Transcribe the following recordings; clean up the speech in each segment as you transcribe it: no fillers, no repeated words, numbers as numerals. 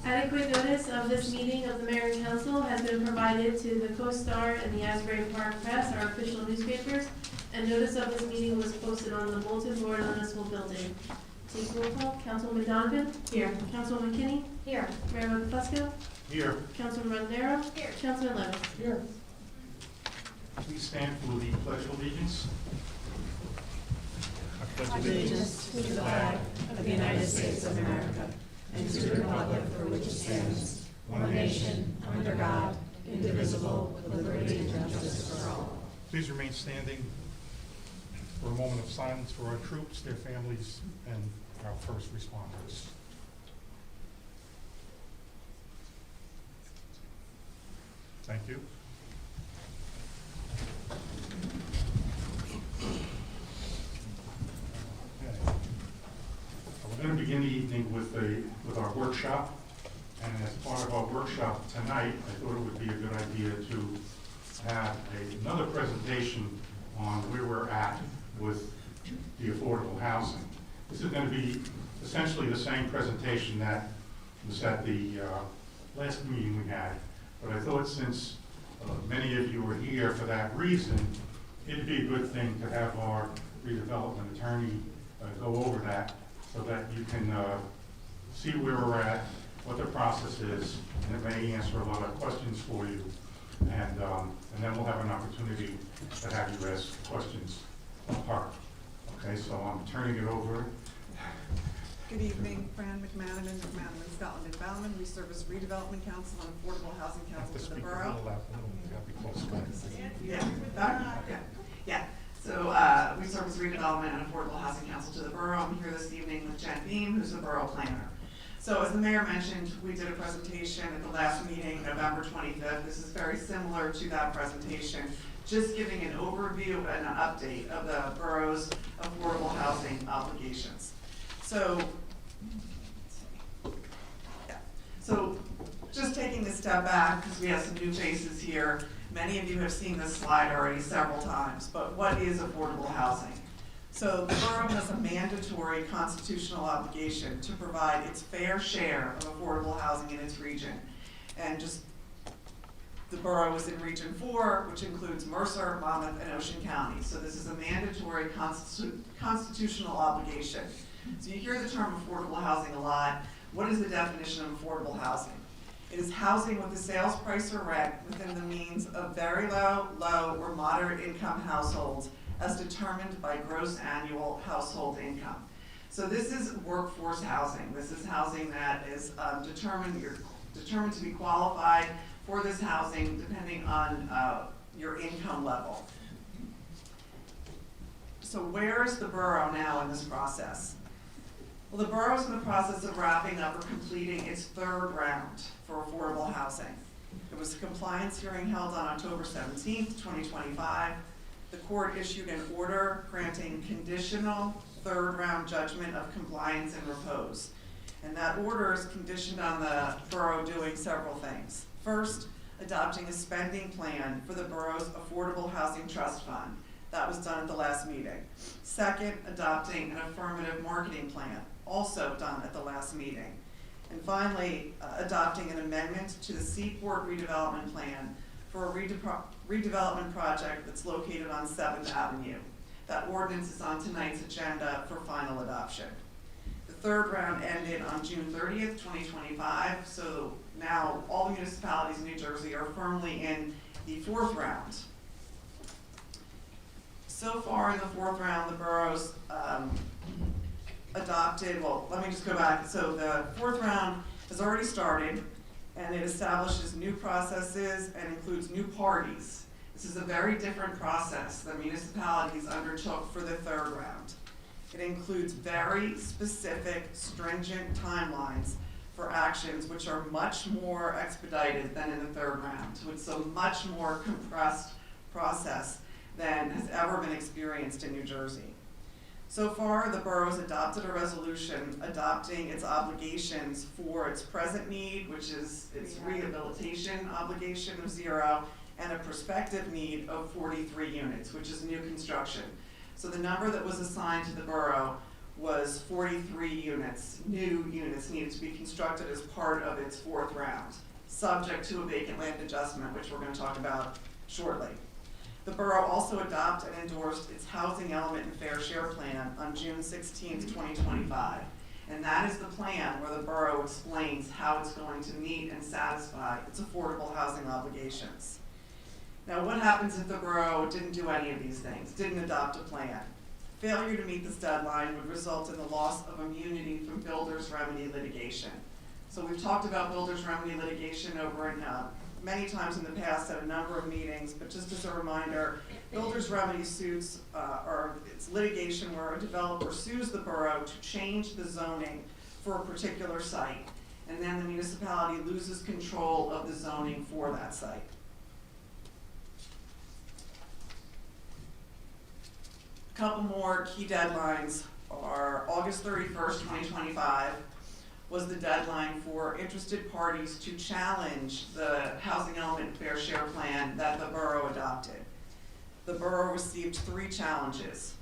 Adequate notice of this meeting of the Mayor and Council has been provided to the Co-Star and the Asbury Park Press, our official newspapers, and notice of this meeting was posted on the bulletin board on the municipal building. Take roll call. Councilwoman Donovan? Here. Councilwoman Kinney? Here. Mayor Fusco? Here. Councilman Rodnero? Here. Councilman Levis? Here. Please stand for the Pledge of Allegiance. I pledge allegiance to the flag of the United States of America and to the republic for which it stands, one nation, under God, indivisible, with liberty and justice for all. Please remain standing for a moment of silence for our troops, their families, and our first responders. Thank you. Okay. We're going to begin the evening with our workshop, and as part of our workshop tonight, I thought it would be a good idea to have another presentation on where we're at with the affordable housing. This is going to be essentially the same presentation that was at the last meeting we had, but I thought since many of you were here for that reason, it'd be a good thing to have our redevelopment attorney go over that so that you can see where we're at, what the process is, and it may answer a lot of questions for you. And then we'll have an opportunity to have you ask questions of her. Okay, so I'm turning it over. Good evening, Fran McManaman, Scotland and Belmar. We serve as Redevelopment Council and Affordable Housing Council to the borough. Yeah. So we serve as Redevelopment and Affordable Housing Council to the borough. I'm here this evening with Jen Beam, who's the borough planner. So as the mayor mentioned, we did a presentation at the last meeting, November 25th. This is very similar to that presentation, just giving an overview and an update of the borough's affordable housing obligations. So just taking a step back, because we have some new faces here. Many of you have seen this slide already several times, but what is affordable housing? So the borough has a mandatory constitutional obligation to provide its fair share of affordable housing in its region. And just the borough is in Region 4, which includes Mercer, Monmouth, and Ocean County. So this is a mandatory constitutional obligation. So you hear the term affordable housing a lot. What is the definition of affordable housing? It is housing with a sales price or rent within the means of very low, or moderate income households as determined by gross annual household income. So this is workforce housing. This is housing that is determined to be qualified for this housing depending on your income level. So where's the borough now in this process? Well, the borough is in the process of wrapping up or completing its third round for affordable housing. There was a compliance hearing held on October 17th, 2025. The court issued an order granting conditional third round judgment of compliance and repose. And that order is conditioned on the borough doing several things. First, adopting a spending plan for the borough's Affordable Housing Trust Fund. That was done at the last meeting. Second, adopting an affirmative marketing plan, also done at the last meeting. And finally, adopting an amendment to the Seaport redevelopment plan for a redevelopment project that's located on 7th Avenue. That ordinance is on tonight's agenda for final adoption. The third round ended on June 30th, 2025, so now all the municipalities in New Jersey are firmly in the fourth round. So far in the fourth round, the borough's adopted, well, let me just go back. So the fourth round has already started, and it establishes new processes and includes new parties. This is a very different process that municipalities undertook for the third round. It includes very specific, stringent timelines for actions which are much more expedited than in the third round. So it's a much more compressed process than has ever been experienced in New Jersey. So far, the borough has adopted a resolution adopting its obligations for its present need, which is its rehabilitation obligation of 0, and a prospective need of 43 units, which is new construction. So the number that was assigned to the borough was 43 units, new units needed to be constructed as part of its fourth round, subject to a vacant land adjustment, which we're going to talk about shortly. The borough also adopted and endorsed its housing element and fair share plan on June 16, 2025. And that is the plan where the borough explains how it's going to meet and satisfy its affordable housing obligations. Now, what happens if the borough didn't do any of these things, didn't adopt a plan? Failure to meet this deadline would result in the loss of immunity from builder's remedy litigation. So we've talked about builder's remedy litigation over and many times in the past at a number of meetings, but just as a reminder, builder's remedy suits it's litigation where a developer sues the borough to change the zoning for a particular site, and then the municipality loses control of the zoning for that site. A couple more key deadlines are August 31st, 2025 was the deadline for interested parties to challenge the housing element fair share plan that the borough adopted. The borough received 3 challenges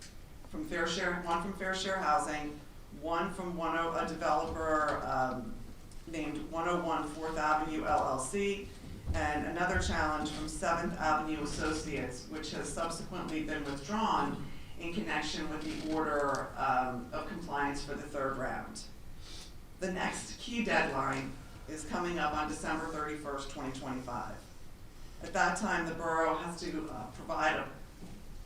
from Fair Share, one from Fair Share Housing, one from a developer named 101 4th Avenue LLC, and another challenge from 7th Avenue Associates, which has subsequently been withdrawn in connection with the order of compliance for the third round. The next key deadline is coming up on December 31st, 2025. At that time, the borough has to provide a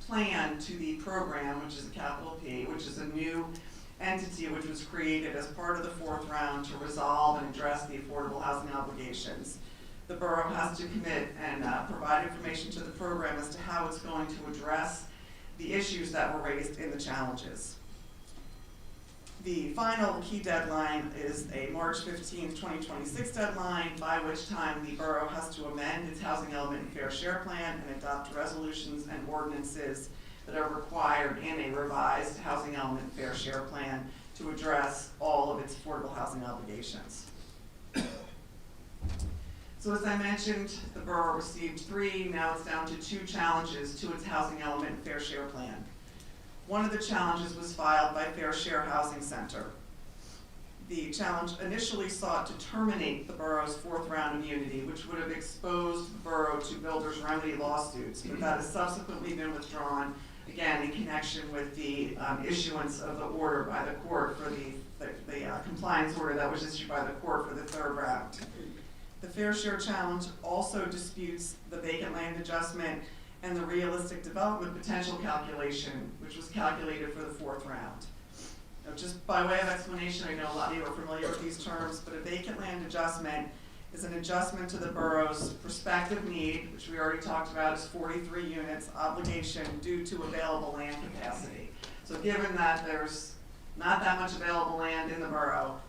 plan to the program, which is a capital P, which is a new entity which was created as part of the fourth round to resolve and address the affordable housing obligations. The borough has to commit and provide information to the program as to how it's going to address the issues that were raised in the challenges. The final key deadline is a March 15, 2026 deadline, by which time the borough has to amend its housing element and fair share plan and adopt resolutions and ordinances that are required in a revised housing element and fair share plan to address all of its affordable housing obligations. So as I mentioned, the borough received 3, now it's down to 2 challenges to its housing element and fair share plan. One of the challenges was filed by Fair Share Housing Center. The challenge initially sought to terminate the borough's fourth round immunity, which would have exposed the borough to builder's remedy lawsuits, but that has subsequently been withdrawn, again, in connection with the issuance of the order by the court for the compliance order that was issued by the court for the third round. The Fair Share challenge also disputes the vacant land adjustment and the realistic development potential calculation, which was calculated for the fourth round. Now, just by way of explanation, I know a lot of you are familiar with these terms, but a vacant land adjustment is an adjustment to the borough's prospective need, which we already talked about is 43 units, obligation due to available land capacity. So given that there's not that much available land in the borough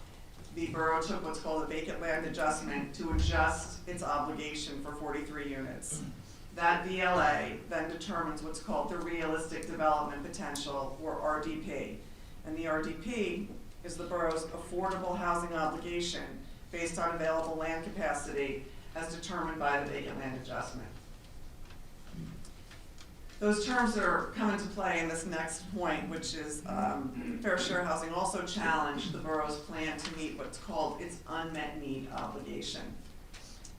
took what's called a vacant land adjustment to adjust its obligation for 43 units. That VLA then determines what's called the realistic development potential, or RDP. And the RDP is the borough's affordable housing obligation based on available land capacity as determined by the vacant land adjustment. Those terms are come into play in this next point, which is Fair Share Housing also challenged the borough's plan to meet what's called its unmet need obligation.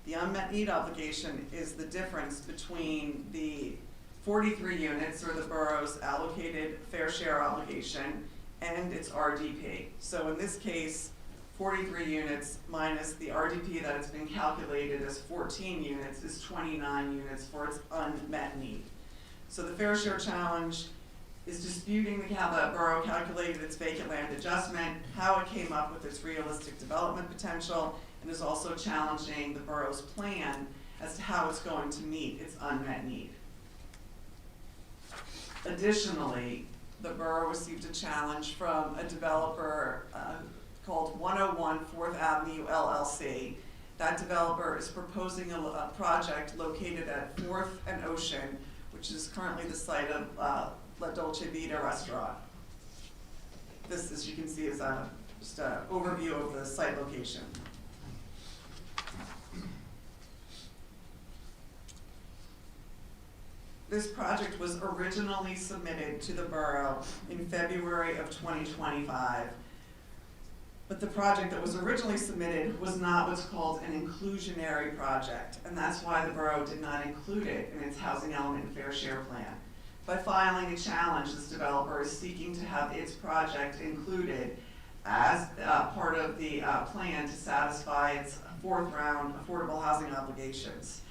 The unmet need obligation is the difference between the 43 units, or the borough's allocated fair share obligation, and its RDP. So in this case, 43 units minus the RDP that has been calculated as 14 units is 29 units for its unmet need. So the Fair Share challenge is disputing how the borough calculated its vacant land adjustment, how it came up with its realistic development potential, and is also challenging the borough's plan as to how it's going to meet its unmet need. Additionally, the borough received a challenge from a developer called 101 4th Avenue LLC. That developer is proposing a project located at 4th and Ocean, which is currently the site of La Dolce Vita restaurant. This, as you can see, is just an overview of the site location. This project was originally submitted to the borough in February of 2025. But the project that was originally submitted was not what's called an inclusionary project, and that's why the borough did not include it in its housing element fair share plan. By filing a challenge, this developer is seeking to have its project included as part of the plan to satisfy its fourth round affordable housing obligations.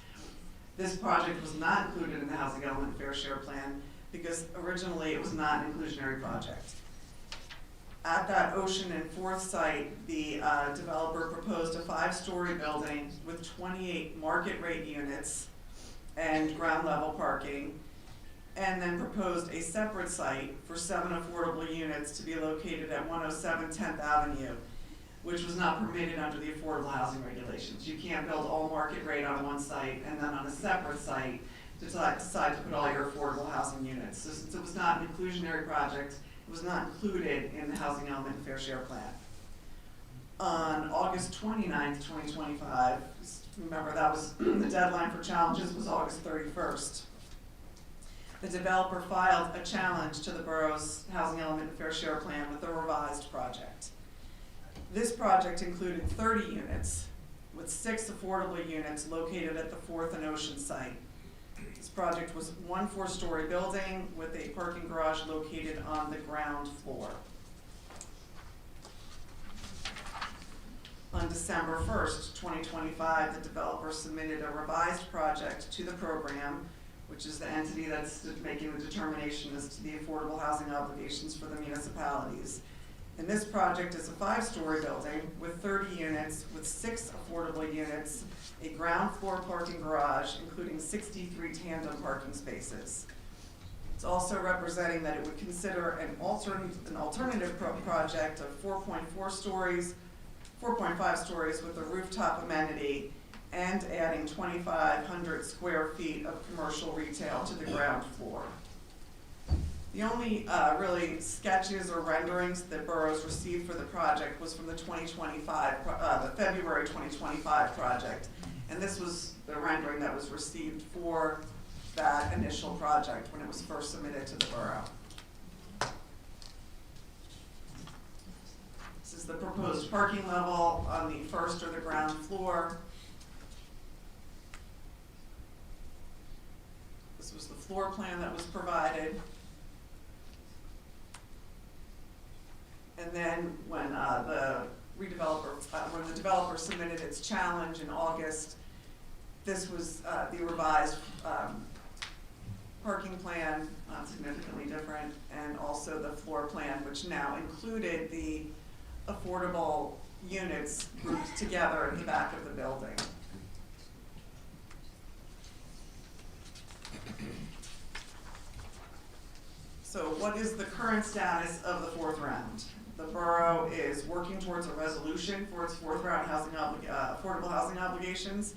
This project was not included in the housing element fair share plan because originally it was not an inclusionary project. At that Ocean and Fourth site, the developer proposed a 5-story building with 28 market rate units and ground level parking, and then proposed a separate site for 7 affordable units to be located at 107 10th Avenue, which was not permitted under the affordable housing regulations. You can't build all market rate on one site and then on a separate site decide to put all your affordable housing units. So since it was not an inclusionary project, it was not included in the housing element fair share plan. On August 29th, 2025, remember that was the deadline for challenges was August 31st. The developer filed a challenge to the borough's housing element fair share plan with a revised project. This project included 30 units with 6 affordable units located at the Fourth and Ocean site. This project was 1 4-story building with a parking garage located on the ground floor. On December 1st, 2025, the developer submitted a revised project to the program, which is the entity that's making the determination as to the affordable housing obligations for the municipalities. And this project is a 5-story building with 30 units, with 6 affordable units, a ground floor parking garage, including 63 tandem parking spaces. It's also representing that it would consider an alternative project of 4.4 stories, 4.5 stories with a rooftop amenity, and adding 2,500 square feet of commercial retail to the ground floor. The only really sketches or renderings that boroughs received for the project was from the February 2025 project. And this was the rendering that was received for that initial project when it was first submitted to the borough. This is the proposed parking level on the first or the ground floor. This was the floor plan that was provided. And then when when the developer submitted its challenge in August, this was the revised parking plan, significantly different, and also the floor plan, which now included the affordable units grouped together in the back of the building. So what is the current status of the fourth round? The borough is working towards a resolution for its fourth round affordable housing obligations.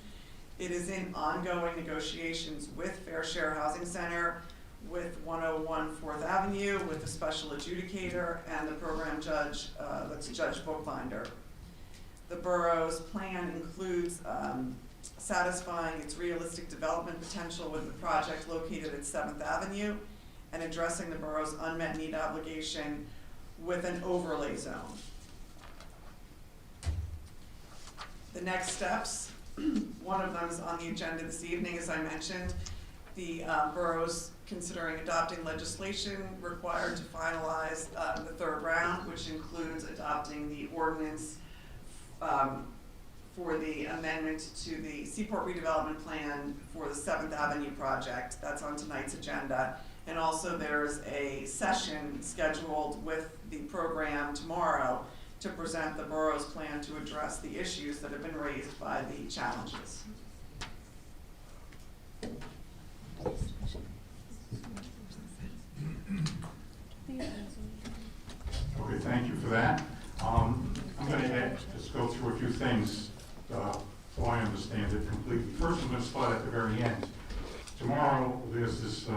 It is in ongoing negotiations with Fair Share Housing Center, with 101 4th Avenue, with the special adjudicator and the program judge, that's Judge Bookbinder. The borough's plan includes satisfying its realistic development potential with the project located at 7th Avenue and addressing the borough's unmet need obligation with an overlay zone. The next steps, one of them is on the agenda this evening, as I mentioned. The borough's considering adopting legislation required to finalize the third round, which includes adopting the ordinance for the amendment to the Seaport redevelopment plan for the 7th Avenue project. That's on tonight's agenda. And also there's a session scheduled with the program tomorrow to present the borough's plan to address the issues that have been raised by the challenges. Okay, thank you for that. I'm going to just go through a few things so I understand it completely. First, I'm going to start at the very end. Tomorrow, there's this,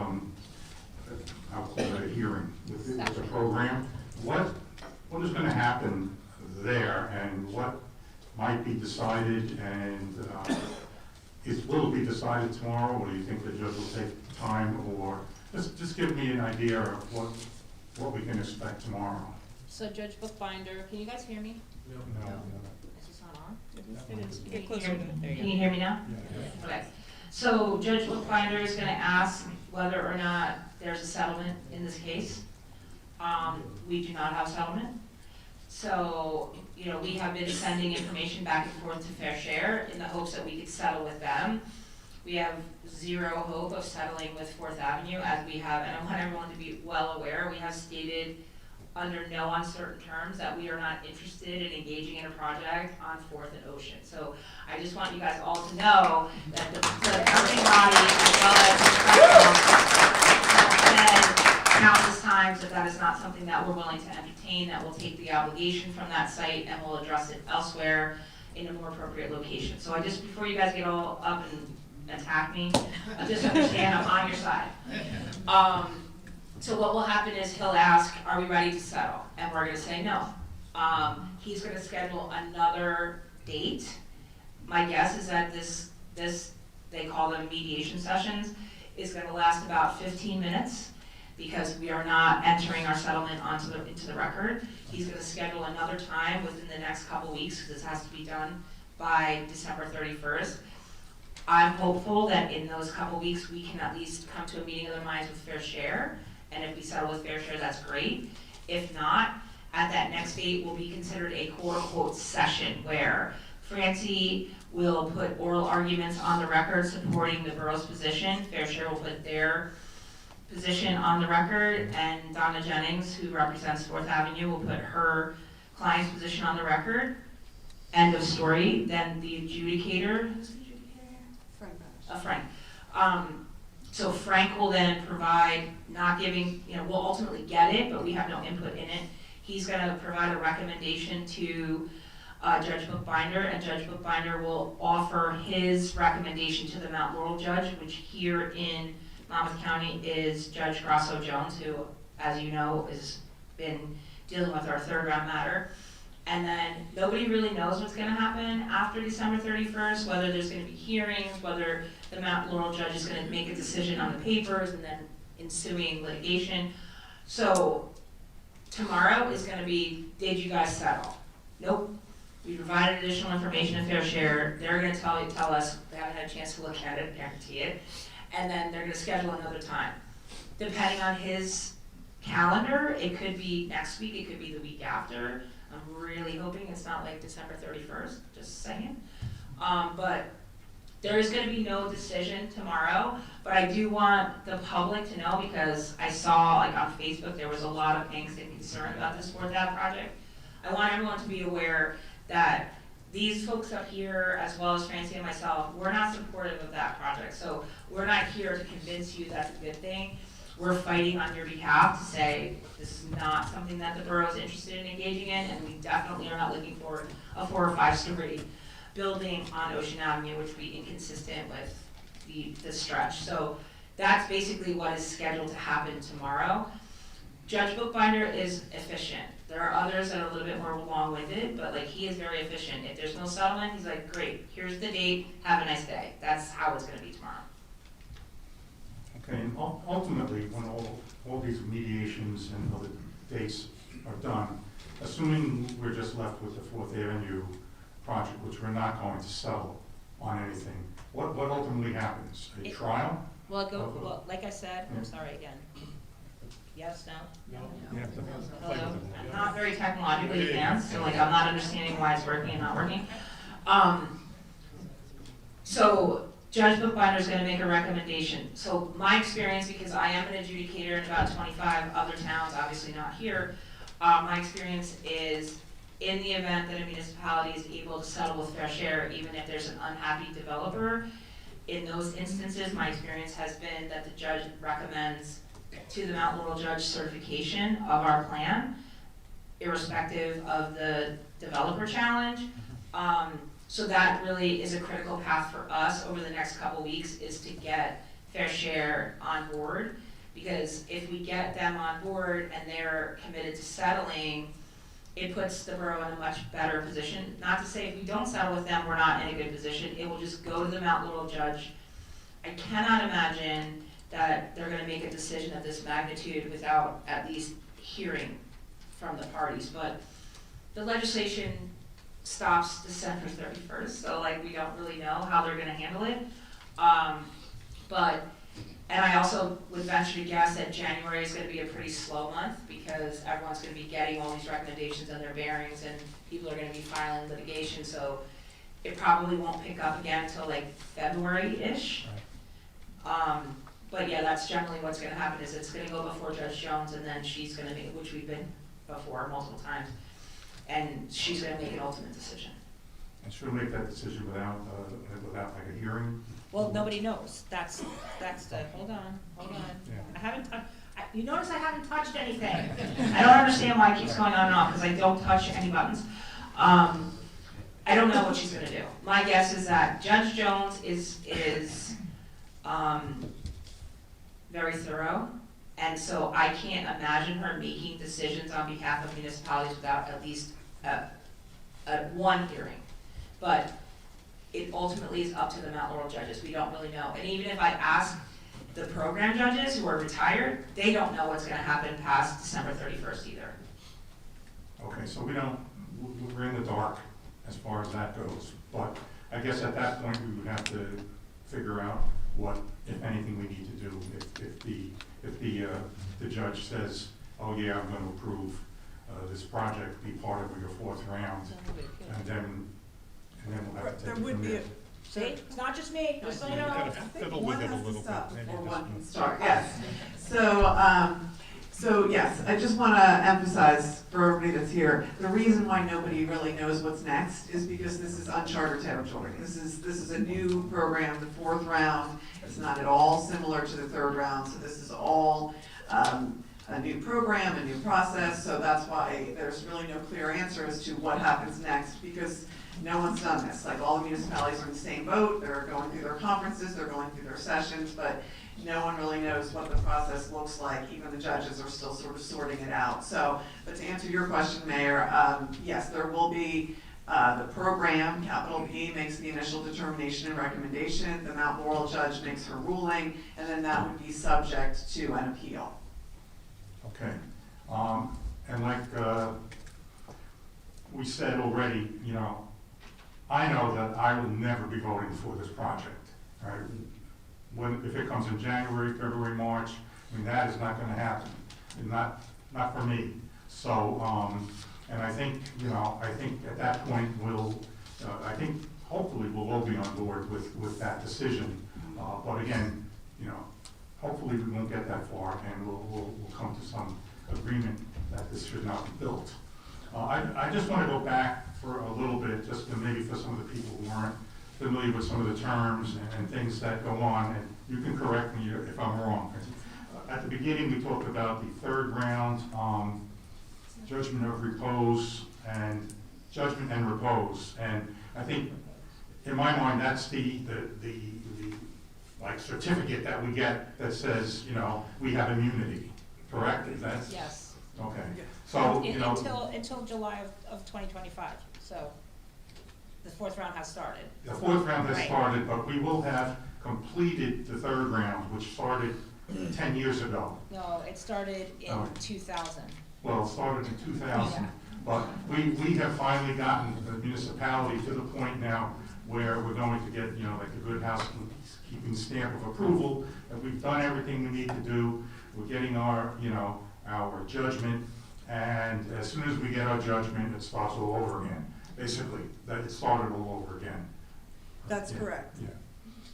I'll call it a hearing with the program. What is going to happen there and what might be decided, and will it be decided tomorrow, or do you think the judge will take time, or just give me an idea of what we can expect tomorrow? So Judge Bookbinder, can you guys hear me? No. Is this not on? It is. Get closer. Can you hear me now? Yeah. Okay. So Judge Bookbinder is gonna ask whether or not there's a settlement in this case. We do not have settlement. So, you know, we have been sending information back and forth to Fair Share in the hopes that we could settle with them. We have zero hope of settling with Fourth Avenue, as we have, and I want everyone to be well aware, we have stated under no uncertain terms that we are not interested in engaging in a project on Fourth and Ocean. So I just want you guys all to know that the governing body, as well as the president, have said countless times that that is not something that we're willing to entertain, that we'll take the obligation from that site and we'll address it elsewhere in a more appropriate location. So I just, before you guys get all up and attack me, just understand I'm on your side. So what will happen is he'll ask, are we ready to settle? And we're gonna say no. He's gonna schedule another date. My guess is that this, they call them mediation sessions, is gonna last about 15 minutes because we are not entering our settlement into the record. He's gonna schedule another time within the next couple weeks, because this has to be done by December 31st. I'm hopeful that in those couple weeks, we can at least come to a meeting of the minds with Fair Share. And if we settle with Fair Share, that's great. If not, at that next date will be considered a quote-unquote session where Francie will put oral arguments on the record supporting the borough's position. Fair Share will put their position on the record, and Donna Jennings, who represents Fourth Avenue, will put her client's position on the record. End of story. Then the adjudicator, who's the adjudicator? Frank. So Frank will then provide, not giving, you know, we'll ultimately get it, but we have no input in it. He's gonna provide a recommendation to Judge Bookbinder, and Judge Bookbinder will offer his recommendation to the Mount Laurel judge, which here in Monmouth County is Judge Grasso Jones, who, as you know, has been dealing with our third round matter. And then nobody really knows what's gonna happen after December 31st, whether there's gonna be hearings, whether the Mount Laurel judge is gonna make a decision on the papers and then ensuing litigation. So tomorrow is gonna be, did you guys settle? Nope. We provided additional information to Fair Share. They're gonna tell us, they haven't had a chance to look at it, guarantee it. And then they're gonna schedule another time. Depending on his calendar, it could be next week, it could be the week after. I'm really hoping it's not like December 31st, just saying. But there is gonna be no decision tomorrow, but I do want the public to know, because I saw like on Facebook, there was a lot of angst and concern about this Fourth Ave project. I want everyone to be aware that these folks up here, as well as Francie and myself, we're not supportive of that project. So we're not here to convince you that's a good thing. We're fighting on your behalf to say this is not something that the borough is interested in engaging in, and we definitely are not looking for a 4 or 5 story building on Ocean Avenue, which would be inconsistent with the stretch. So that's basically what is scheduled to happen tomorrow. Judge Bookbinder is efficient. There are others that are a little bit more long-winded, but like he is very efficient. If there's no settlement, he's like, great, here's the date, have a nice day. That's how it's gonna be tomorrow. Okay, and ultimately, when all these mediations and other dates are done, assuming we're just left with the Fourth Avenue project, which we're not going to settle on anything, what ultimately happens? A trial? Well, like I said, Yeah. I'm sorry again. Yes, no? Yeah. Hello? I'm not very technologically advanced, so like I'm not understanding why it's working and not working. So Judge Bookbinder is gonna make a recommendation. So my experience, because I am an adjudicator in about 25 other towns, obviously not here, my experience is in the event that a municipality is able to settle with Fair Share, even if there's an unhappy developer, in those instances, my experience has been that the judge recommends to the Mount Laurel judge certification of our plan, irrespective of the developer challenge. So that really is a critical path for us over the next couple weeks, is to get Fair Share on board. Because if we get them on board and they're committed to settling, it puts the borough in a much better position. Not to say if we don't settle with them, we're not in a good position. It will just go to the Mount Laurel judge. I cannot imagine that they're gonna make a decision of this magnitude without at least hearing from the parties. But the legislation stops December 31st, so like we don't really know how they're gonna handle it. And I also would venture to guess that January is gonna be a pretty slow month because everyone's gonna be getting all these recommendations and their bearings and people are gonna be filing litigation, so it probably won't pick up again until like February-ish. But yeah, that's generally what's gonna happen is it's gonna go before Judge Jones and then she's gonna make, which we've been before multiple times, and she's gonna make an ultimate decision. And she'll make that decision without like a hearing? Well, nobody knows. That's the, hold on. Yeah. I haven't You notice I haven't touched anything. I don't understand why it keeps going on and off, because I don't touch any buttons. I don't know what she's gonna do. My guess is that Judge Jones is very thorough, and so I can't imagine her making decisions on behalf of municipalities without at least one hearing. But it ultimately is up to the Mount Laurel judges. We don't really know. And even if I ask the program judges who are retired, they don't know what's gonna happen past December 31st either. Okay, so we're in the dark as far as that goes. But I guess at that point, we would have to figure out what, if anything, we need to do. If the judge says, oh yeah, I'm gonna approve this project, be part of your fourth round, and then we'll have to take it from there. see, it's not just me, just so you know. I think That'll one live it a has to little stop bit, maybe before just one one. can start, yes. So yes, I just want to emphasize for everybody that's here, the reason why nobody really knows what's next is because this is uncharted territory. This is a new program, the fourth round. It's not at all similar to the third round, so this is all a new program, a new process, so that's why there's really no clear answer as to what happens next, because no one's done this. Like, all the municipalities are in the same boat, they're going through their conferences, they're going through their sessions, but no one really knows what the process looks like. Even the judges are still sort of sorting it out. So, but to answer your question, Mayor, yes, there will be the program, capital P, makes the initial determination and recommendation, the Mount Laurel judge makes her ruling, and then that would be subject to an appeal. Okay, and like we said already, you know, I know that I will never be voting for this project, right? If it comes in January, February, March, I mean, that is not gonna happen, and not for me. So, and I think, you know, I think at that point I think hopefully we'll all be on board with that decision. But again, you know, hopefully we won't get that far, and we'll come to some agreement that this should not be built. I just want to go back for a little bit, just to maybe for some of the people who aren't familiar with some of the terms and things that go on, and you can correct me if I'm wrong. At the beginning, we talked about the third round, judgment of repose and judgment and repose, and I think in my mind that's the like certificate that we get that says, you know, we have immunity, correct? Is that? Yes. Okay, so, you know. Until July of 2025, so the fourth round has started. The fourth round has Right. started, but we will have completed the third round, which started 10 years ago. No, it started in Oh. 2000. Well, it started in 2000, but we have finally gotten the municipality to the point now where we're going to get, you know, like a good housekeeping stamp of approval, that we've done everything we need to do. We're getting our, you know, our judgment, and as soon as we get our judgment, it starts all over again. Basically, that it started all over again. That's Yeah, correct. Yeah.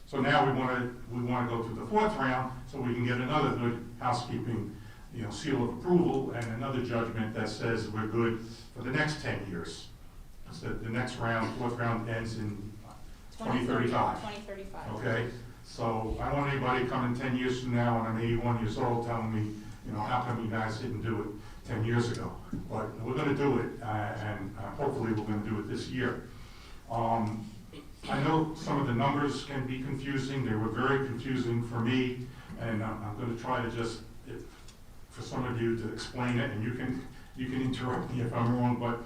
So now we want to go to the fourth round, so we can get another good housekeeping, you know, seal of approval, and another judgment that says we're good for the next 10 years. So the next round, fourth round, ends in 2035. 2035. Okay, so I don't want anybody coming 10 years from now, when I'm 81 years old, telling me, you know, how come you guys didn't do it 10 years ago? But we're gonna do it, and hopefully we're gonna do it this year. I know some of the numbers can be confusing. They were very confusing for me, and I'm gonna try to just, for some of you to explain it, and you you can interrupt me if I'm wrong, but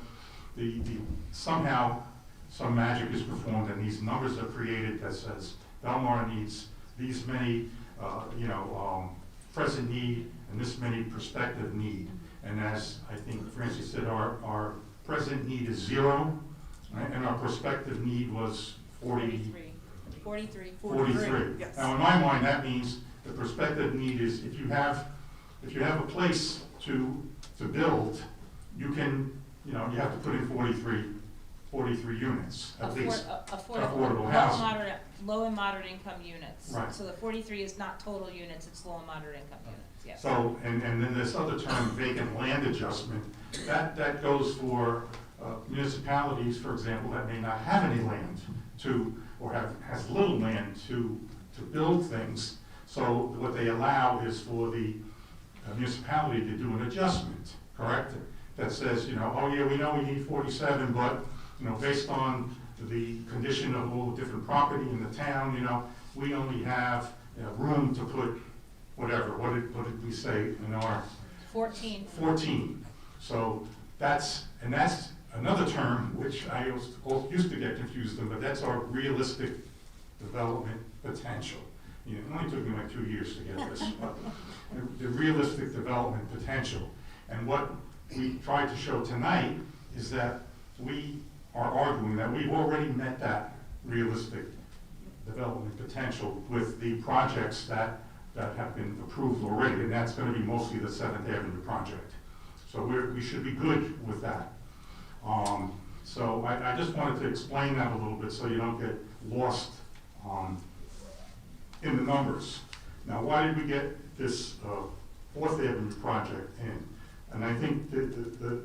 somehow some magic is performed and these numbers are created that says Belmar needs these many, present need and this many prospective need. And as I think Francis said, our present need is 0, right? And our prospective need was 43. 43, yes. Now, in my mind, that means the prospective need is if you have a place to build, you can, you have to put in 43 units at least. Affordable housing. Low and moderate income units. Right. So the 43 is not total units, it's low and moderate income units, yes. So, and then this other term, vacant land adjustment, that goes for municipalities, for example, that may not have any land or has little land to build things. So what they allow is for the municipality to do an adjustment, correct? That says, oh yeah, we know we need 47, but, based on the condition of all the different property in the town, we only have room to put whatever. What did we say in our? 14. 14. So that's another term which I used to get confused in, but that's our realistic development potential. It only took me like 2 years to get this, but the realistic development potential. And what we tried to show tonight is that we are arguing that we've already met that realistic development potential with the projects that have been approved already, and that's going to be mostly the 7th Avenue project. So we should be good with that. So I just wanted to explain that a little bit so you don't get lost in the numbers. Now, why did we get this 4th Avenue project in? And I think the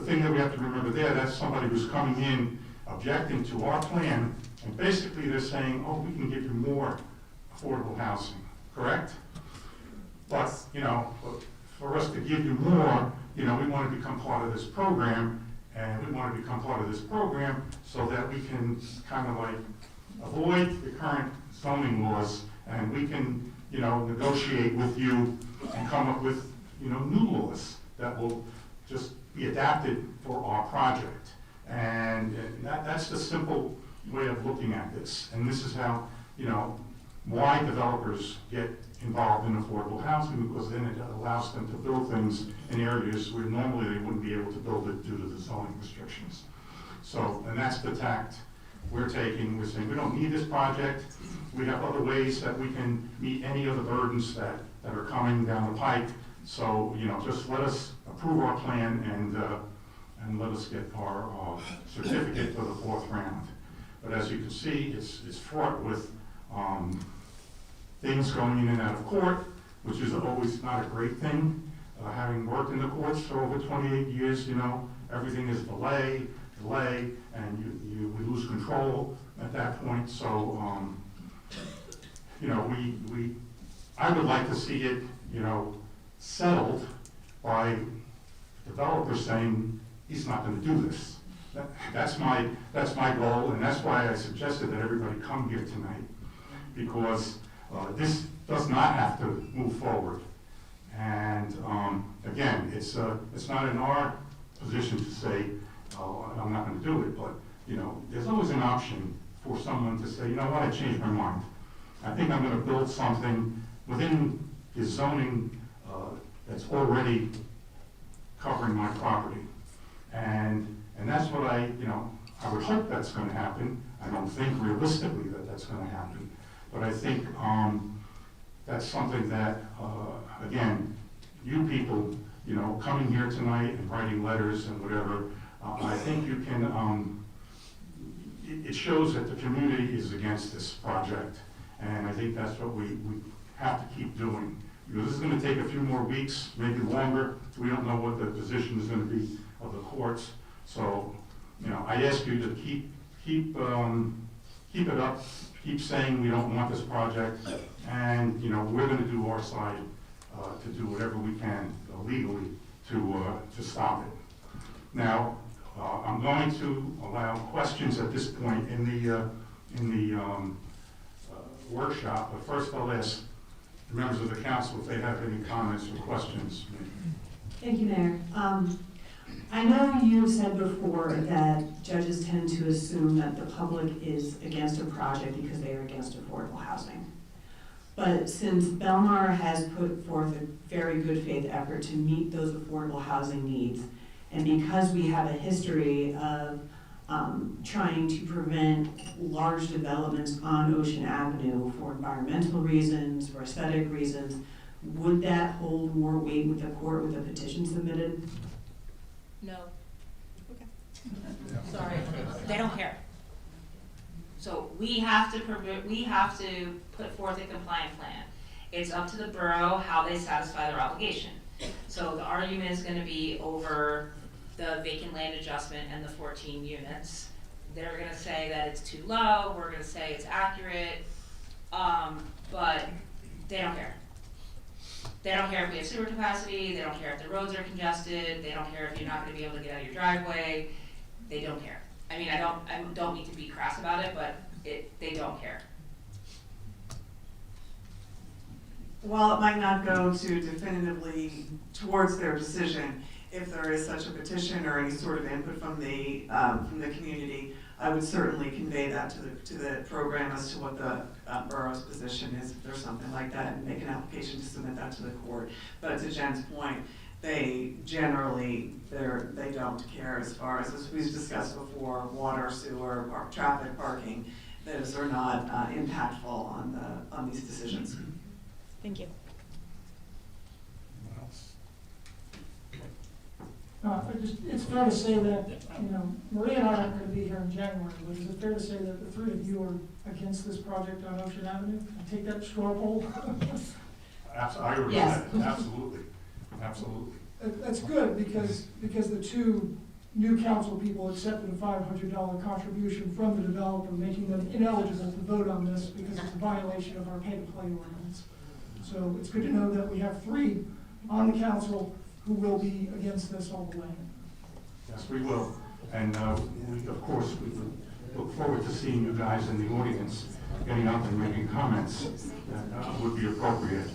thing that we have to remember there, that's somebody who's coming in objecting to our plan, and basically they're saying, oh, we can give you more affordable housing, correct? But, for us to give you more, we want to become part of this program, and we want to become part of this program so that we can kind of like avoid the current zoning laws, and we can, negotiate with you and come up with, new laws that will just be adapted for our project. And that's the simple way of looking at this. And this is how, why developers get involved in affordable housing, because then it allows them to build things in areas where normally they wouldn't be able to build it due to the zoning restrictions. So, and that's the tact we're taking. We're saying we don't need this project. We have other ways that we can meet any of the burdens that are coming down the pike. So, just let us approve our plan and let us get our certificate for the 4th round. But as you can see, it's fraught with things going in and out of court, which is always not a great thing. Having worked in the courts for over 28 years, everything is delay, and we lose control at that point. So, I would like to see it, settled by developers saying he's not going to do this. That's my goal, and that's why I suggested that everybody come here tonight, because this does not have to move forward. And again, it's not in our position to say, oh, I'm not going to do it, but there's always an option for someone to say, you know what, I changed my mind. I think I'm going to build something within the zoning that's already covering my property. And that's what I would hope that's going to happen. I don't think realistically that that's going to happen. But I think that's something that, again, you people, coming here tonight and writing letters and whatever, I think you can, it shows that the community is against this project. And I think that's what we have to keep doing. Because this is going to take a few more weeks, maybe longer. We don't know what the position is going to be of the courts. So, I ask you to keep it up, keep saying we don't want this project, and we're going to do our side to do whatever we can legally to stop it. Now, I'm going to allow questions at this point in the workshop, but first I'll ask the members of the council if they have any comments or questions. Thank you, Mayor. I know you've said before that judges tend to assume that the public is against a project because they are against affordable housing. But since Belmar has put forth a very good faith effort to meet those affordable housing needs, and because we have a history of trying to prevent large developments on Ocean Avenue for environmental reasons, for aesthetic reasons, would that hold more weight with the court with a petition submitted? No. Sorry, they don't care. So we have to put forth a compliant plan. It's up to the borough how they satisfy their obligation. So the argument is gonna be over the vacant land adjustment and the 14 units. They're gonna say that it's too low, we're gonna say it's accurate, but they don't care. They don't care if we have sewer capacity, they don't care if the roads are congested, they don't care if you're not gonna be able to get out of your driveway, they don't care. I mean, I don't mean to be crass about it, but they don't care. While it might not go to definitively towards their decision, if there is such a petition or any sort of input from the community, I would certainly convey that to the program as to what the borough's position is, if there's something like that, and make an application to submit that to the court. But to Jen's point, they generally, they don't care as far as we've discussed before, water, sewer, traffic, parking, those are not impactful on these decisions. Thank you. Anyone else? It's fair to say that, Maria and I aren't going to be here in January, but is it fair to say that the three of you are against this project on Ocean Avenue? I take that straw poll? I agree with Yes. that, absolutely, absolutely. That's good, because the two new council people accepted a $500 contribution from the developer, making them ineligible to vote on this because it's a violation of our pay-to-play ordinance. So it's good to know that we have three on the council who will be against this all the way. Yes, we will. And we, of course, we look forward to seeing you guys in the audience, getting up and making comments that would be appropriate.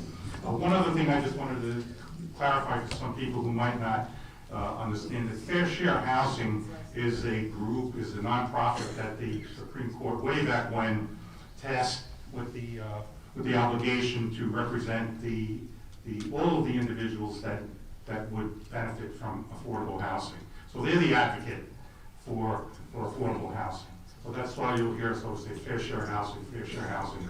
One other thing I just wanted to clarify to some people who might not understand that Fair Share Housing is a group, is a nonprofit that the Supreme Court way back when tasked with the obligation to represent all of the individuals that would benefit from affordable housing. So they're the advocate for affordable housing. So that's why you'll hear us always say fair share housing, fair share housing.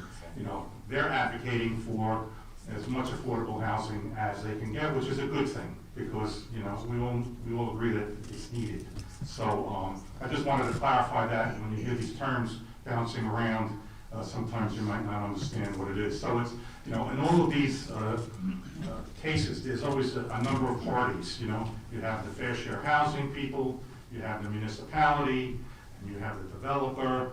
They're advocating for as much affordable housing as they can get, which is a good thing, because we all agree that it's needed. So I just wanted to clarify that. When you hear these terms bouncing around, sometimes you might not understand what it is. So it's in all of these cases, there's always a number of parties. You have the fair share housing people, you have the municipality, and you have the developer.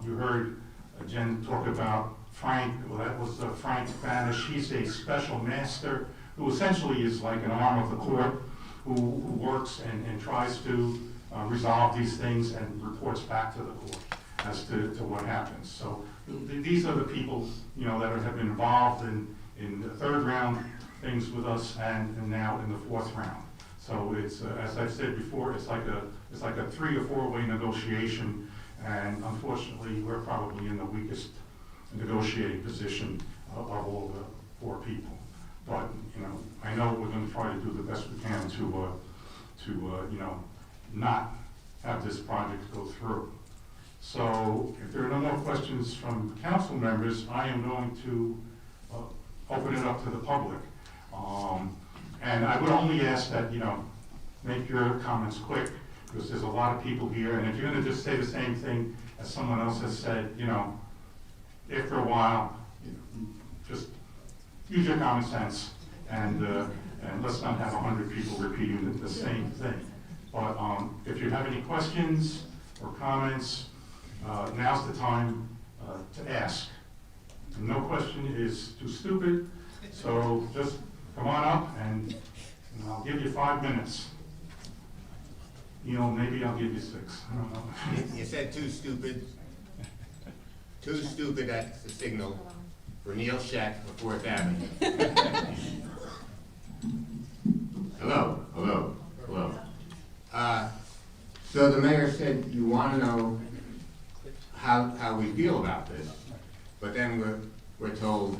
You heard Jen talk about Frank. Well, that was Frank Banish. He's a special master who essentially is like an arm of the court who works and tries to resolve these things and reports back to the court as to what happens. So these are the people that have been involved in the third round things with us and now in the fourth round. So it's as I've said before, it's like a 3 or 4 way negotiation, and unfortunately we're probably in the weakest negotiating position of all the 4 people. But I know we're going to try to do the best we can to not have this project go through. So if there are no more questions from council members, I am going to open it up to the public. And I would only ask that, make your comments quick, because there's a lot of people here, and if you're gonna just say the same thing as someone else has said, after a while, just use your common sense, and let's not have 100 people repeating the same thing. But if you have any questions or comments, now's the time to ask. No question is too stupid, so just come on up and I'll give you 5 minutes. Maybe I'll give you 6. I don't know. You said too stupid. Too stupid, that's the signal for Neil Scheck for 4th Avenue. Hello? So the mayor said you want to know how we feel about this, but then we're told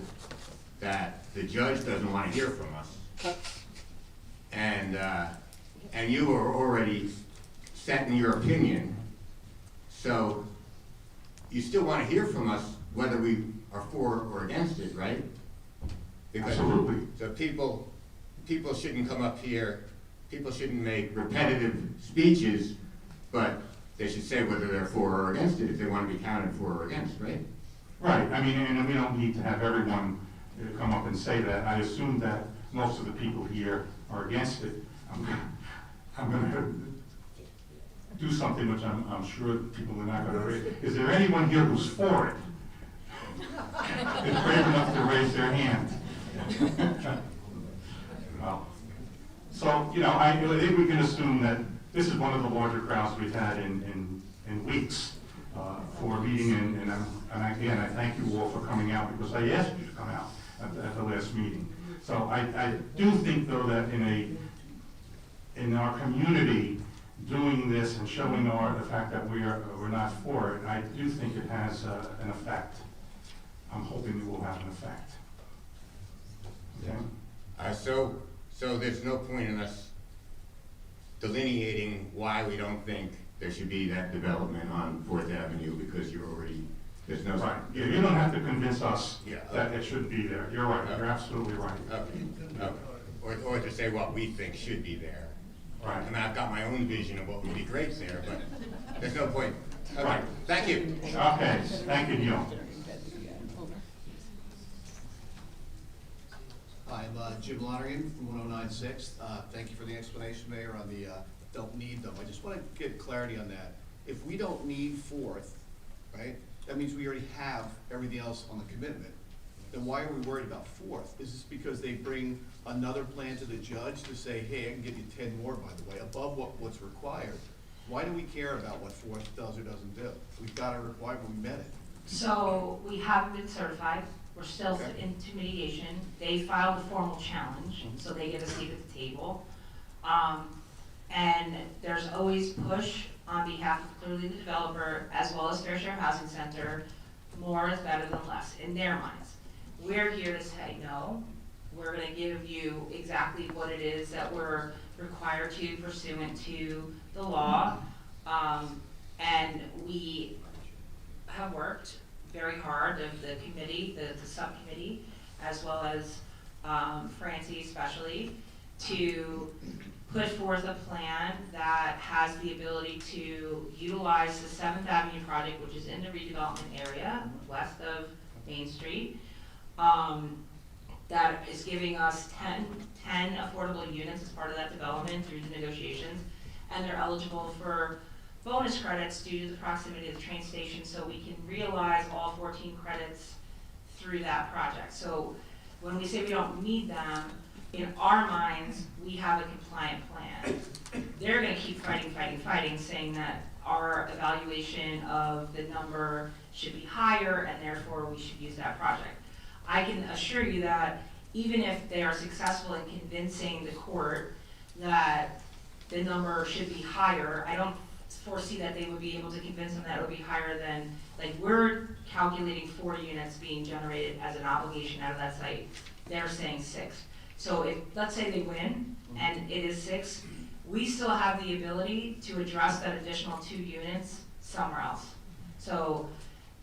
that the judge doesn't want to hear from us. And you are already set in your opinion, so you still want to hear from us whether we are for or against it, right? Because Absolutely. so people shouldn't come up here, people shouldn't make repetitive speeches, but they should say whether they're for or against it if they want to be counted for or against, right? Right, I mean, and we don't need to have everyone come up and say that. I assume that most of the people here are against it. I'm gonna do something which I'm sure people are not gonna raise. Is there anyone here who's for it? Is brave enough to raise their hand? Well, so, you know, I think we can assume that this is one of the larger crowds we've had in weeks for a meeting, and again, I thank you all for coming out, because I asked you to come out at the last meeting. So I do think, though, that in our community, doing this and showing the fact that we're not for it, I do think it has an effect. I'm hoping it will have an effect. Okay? So there's no point in us delineating why we don't think there should be that development on 4th Avenue, because there's no. Right, yeah, you don't have to convince us Yeah, that it shouldn't be there. You're right, you're absolutely right. Okay. Or to say what we think should be there. Right. I mean, I've got my own vision of what would be great there, but there's no point. Okay, Right. thank you. Okay, thank you, Neil. Hi, I'm Jim Lonergan from 109 6th. Thank you for the explanation, Mayor, on the don't need them. I just want to get clarity on that. If we don't need 4th, right, that means we already have everything else on the commitment. Then why are we worried about 4th? Is this because they bring another plan to the judge to say, hey, I can give you 10 more, by the way, above what's required? Why do we care about what 4th does or doesn't do? We've got a requirement, we met it. So we haven't been certified, we're still Okay. into mediation. They filed a formal challenge, so they get a seat at the table. And there's always push on behalf of clearly the developer, as well as Fair Share Housing Center. More is better than less, in their minds. We're here to say, no, we're gonna give you exactly what it is that we're required to pursuant to the law. And we have worked very hard, the committee, the subcommittee, as well as Francie especially, to put forth a plan that has the ability to utilize the 7th Avenue project, which is in the redevelopment area, west of Main Street, that is giving us 10 affordable units as part of that development through the negotiations, and they're eligible for bonus credits due to the proximity of the train station, so we can realize all 14 credits through that project. So when we say we don't need them, in our minds, we have a compliant plan. They're gonna keep fighting, saying that our evaluation of the number should be higher and therefore we should use that project. I can assure you that even if they are successful in convincing the court that the number should be higher, I don't foresee that they would be able to convince them that it would be higher than, like, we're calculating 4 units being generated as an obligation out of that site. They're saying 6. So if, let's say they win and it is 6, we still have the ability to address that additional 2 units somewhere else. So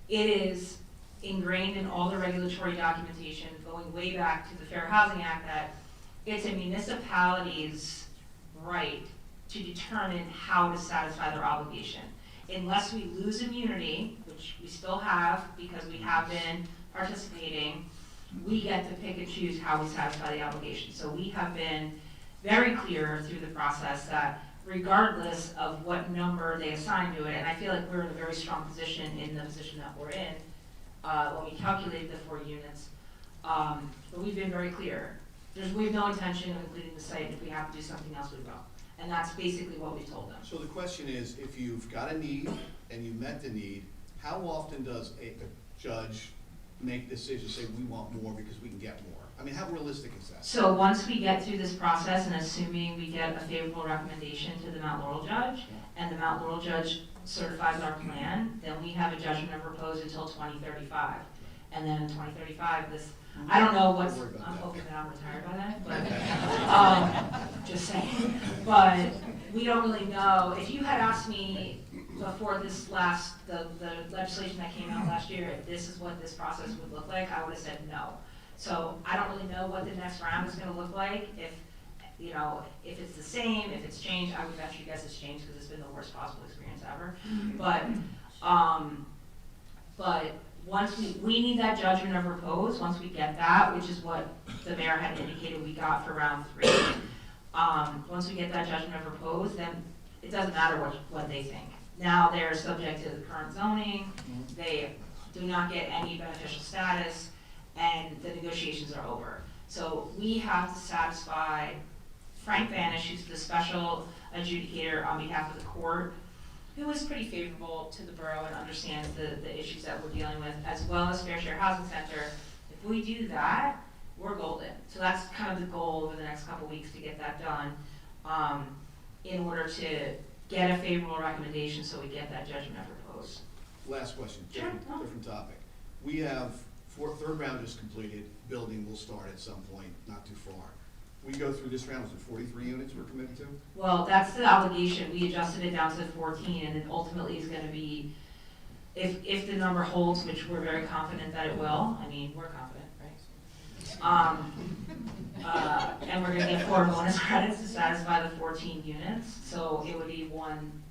it is ingrained in all the regulatory documentation going way back to the Fair Housing Act that it's a municipality's right to determine how to satisfy their obligation. Unless we lose immunity, which we still have because we have been participating, we get to pick and choose how we satisfy the obligation. So we have been very clear through the process that regardless of what number they assign to it, and I feel like we're in a very strong position in the position that we're in when we calculate the 4 units, but we've been very clear. We have no intention of including the site, and if we have to do something else, we will. And that's basically what we told them. So the question is, if you've got a need and you met the need, how often does a judge make decisions, say we want more because we can get more? I mean, how realistic is that? So once we get through this process, and assuming we get a favorable recommendation to the Mount Laurel judge, and the Mount Laurel judge certifies our plan, then we have a judgment of repose until 2035. And then in 2035, this, I don't know what's, Don't worry about I'm that. hoping that I'm retired by then, but, just saying. But we don't really know. If you had asked me before this last, the legislation that came out last year, if this is what this process would look like, I would have said no. So I don't really know what the next round is gonna look like. If, you know, if it's the same, if it's changed, I would venture to guess it's changed because it's been the worst possible experience ever. But once we need that judgment of repose, once we get that, which is what the mayor had indicated we got for round 3. Once we get that judgment of repose, then it doesn't matter what they think. Now they're subject to the current zoning, they do not get any beneficial status, and the negotiations are over. So we have to satisfy Frank Banish, who's the special adjudicator on behalf of the court, who is pretty favorable to the borough and understands the issues that we're dealing with, as well as Fair Share Housing Center. If we do that, we're golden. So that's kind of the goal over the next couple weeks to get that done, in order to get a favorable recommendation so we get that judgment of repose. Last question, Sure, different, no. different topic. We have third round is completed, building will start at some point, not too far. We go through this round, was it 43 units we're committed to? Well, that's the obligation. We adjusted it down to 14, and it ultimately is gonna be, if the number holds, which we're very confident that it will, I mean, we're confident, right? And we're gonna get 4 bonus credits to satisfy the 14 units, so it would be one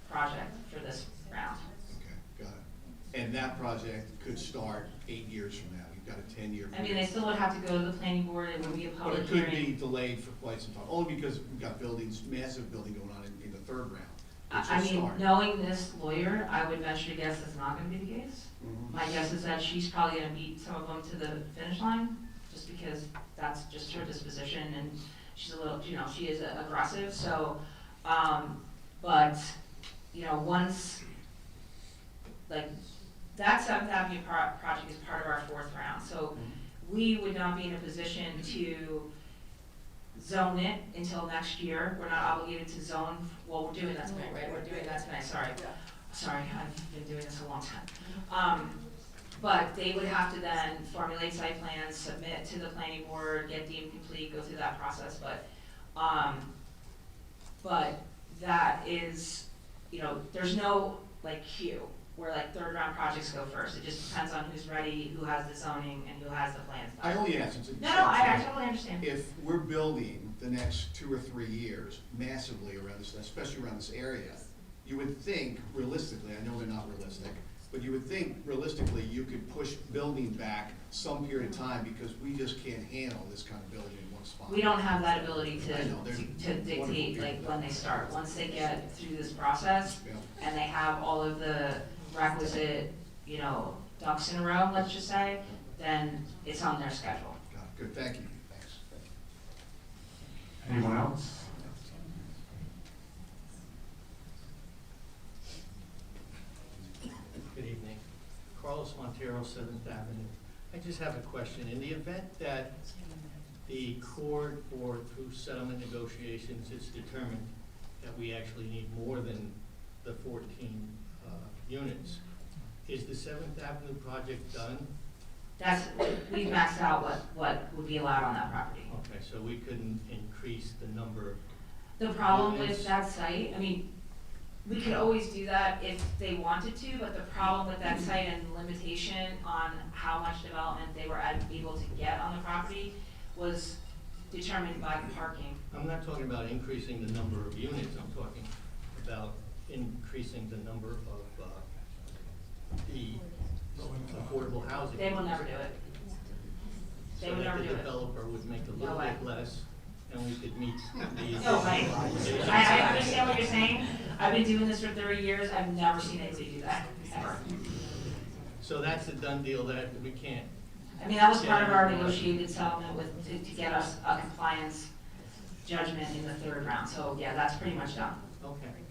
project for this round. Okay, got it. And that project could start 8 years from now. You've got a 10-year. I mean, they still would have to go to the planning board, it would be a But public it could hearing. be delayed for quite some time, only because we've got buildings, massive building going on in the third round. which I will mean, start. knowing this lawyer, I would venture to guess that's not gonna be the case. Mhm. My guess is that she's probably gonna beat some of them to the finish line, just because that's just her disposition, and she's a little, you know, she is aggressive, so, but, you know, once, like, that 7th Avenue project is part of our 4th round, so we would not be in a position to zone it until next year. We're not obligated to zone, well, we're doing that tonight, right? We're doing that tonight, sorry. Sorry, I've been doing this a long time. But they would have to then formulate site plans, submit to the planning board, get deemed complete, go through that process, but that is, you know, there's no, like, queue where, like, 3rd round projects go first. It just depends on who's ready, who has the zoning, and who has the plans done. I only asked, it's a. No, I totally understand. If we're building the next 2 or 3 years massively around this, especially around this area, you would think realistically, I know they're not realistic, but you would think realistically you could push building back some period of time because we just can't handle this kind of building in one spot. We don't have that ability I know, they're to wonderful dictate, people. like, when they start. Once they get through this process, Yeah. and they have all of the requisite, you know, ducks in a row, let's just say, then it's on their schedule. Got it. Good, thank you. Thanks. Anyone else? Good evening. Carlos Montero, 7th Avenue. I just have a question. In the event that the court or through settlement negotiations it's determined that we actually need more than the 14 units, is the 7th Avenue project done? We've maxed out what would be allowed on that property. Okay, so we couldn't increase the number. The problem Units. with that site, I mean, we could always do that if they wanted to, but the problem with that site and limitation on how much development they were able to get on the property was determined by parking. I'm not talking about increasing the number of units, I'm talking about increasing the number of the affordable housing. They will never do it. They would never do So that the it. developer would make a No little way. bit less, and we could meet the. No, right. I understand what you're saying. I've been doing this for 30 years. I've never seen anybody do that, ever. So that's a done deal that we can't. I mean, that was part of our negotiated settlement to get us a compliance judgment in the 3rd round. So yeah, that's pretty much done. Okay, thank you.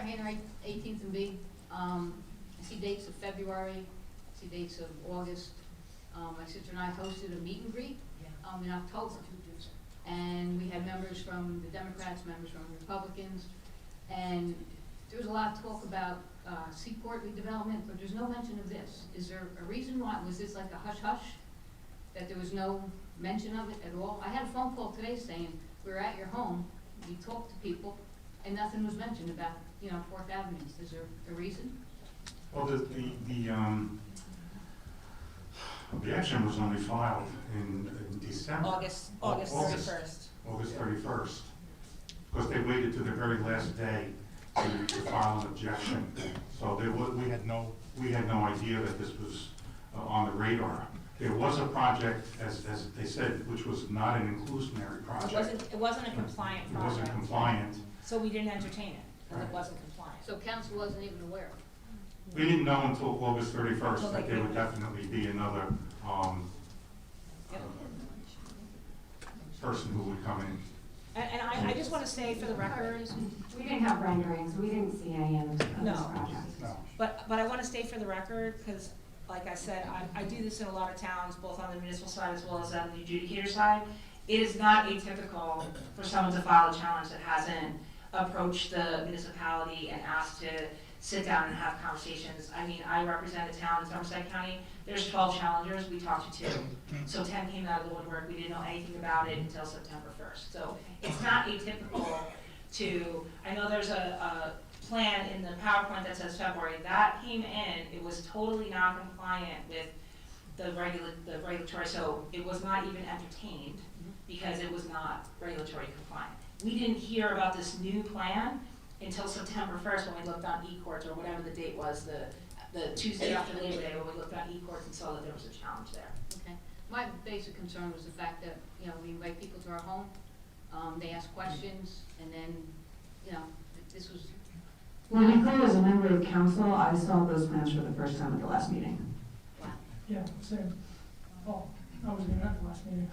Taylor, Hanright, 18th and B. I see dates of February, I see dates of August. My sister and I hosted a meet and greet in October. And we had members from the Democrats, members from the Republicans, and there was a lot of talk about seaport redevelopment, but there's no mention of this. Is there a reason why? Was this like a hush-hush, that there was no mention of it at all? I had a phone call today saying, we were at your home, we talked to people, and nothing was mentioned about, 4th Avenue. Is there a reason? Well, the action was only filed in December. August 31st. August 31st, because they waited to the very last day to file an objection. So we had no idea that this was on the radar. There was a project, as they said, which was not an inclusionary project. It wasn't a compliant It project. wasn't compliant. So we didn't entertain it, because it wasn't compliant. So council wasn't even aware of it? We didn't know until August 31st Until that they there came would in. definitely be another person who would come in. And I just want to say for the record, We didn't have renderings, we didn't see any of this No. project. No. but I want to state for the record, because like I said, I do this in a lot of towns, both on the municipal side as well as on the adjudicator side. It is not atypical for someone to file a challenge that hasn't approached the municipality and asked to sit down and have conversations. I mean, I represent a town in Somerset County. There's 12 challengers, we talked to 2. So 10 came out of the woodwork. We didn't know anything about it until September 1st. So it's not atypical to, I know there's a plan in the PowerPoint that says February. That came in, it was totally non-compliant with the regulatory, so it was not even entertained because it was not regulatory compliant. We didn't hear about this new plan until September 1st when we looked on eCourts, or whatever the date was, the Tuesday after Labor Day, when we looked on eCourts and saw that there was a challenge there. Okay. My basic concern was the fact that, we invite people to our home, they ask questions, and then, this was. Well, to be clear, as a member of council, I saw those plans for the first time at the last meeting. Wow. Yeah, same. Oh, I was gonna at the last meeting.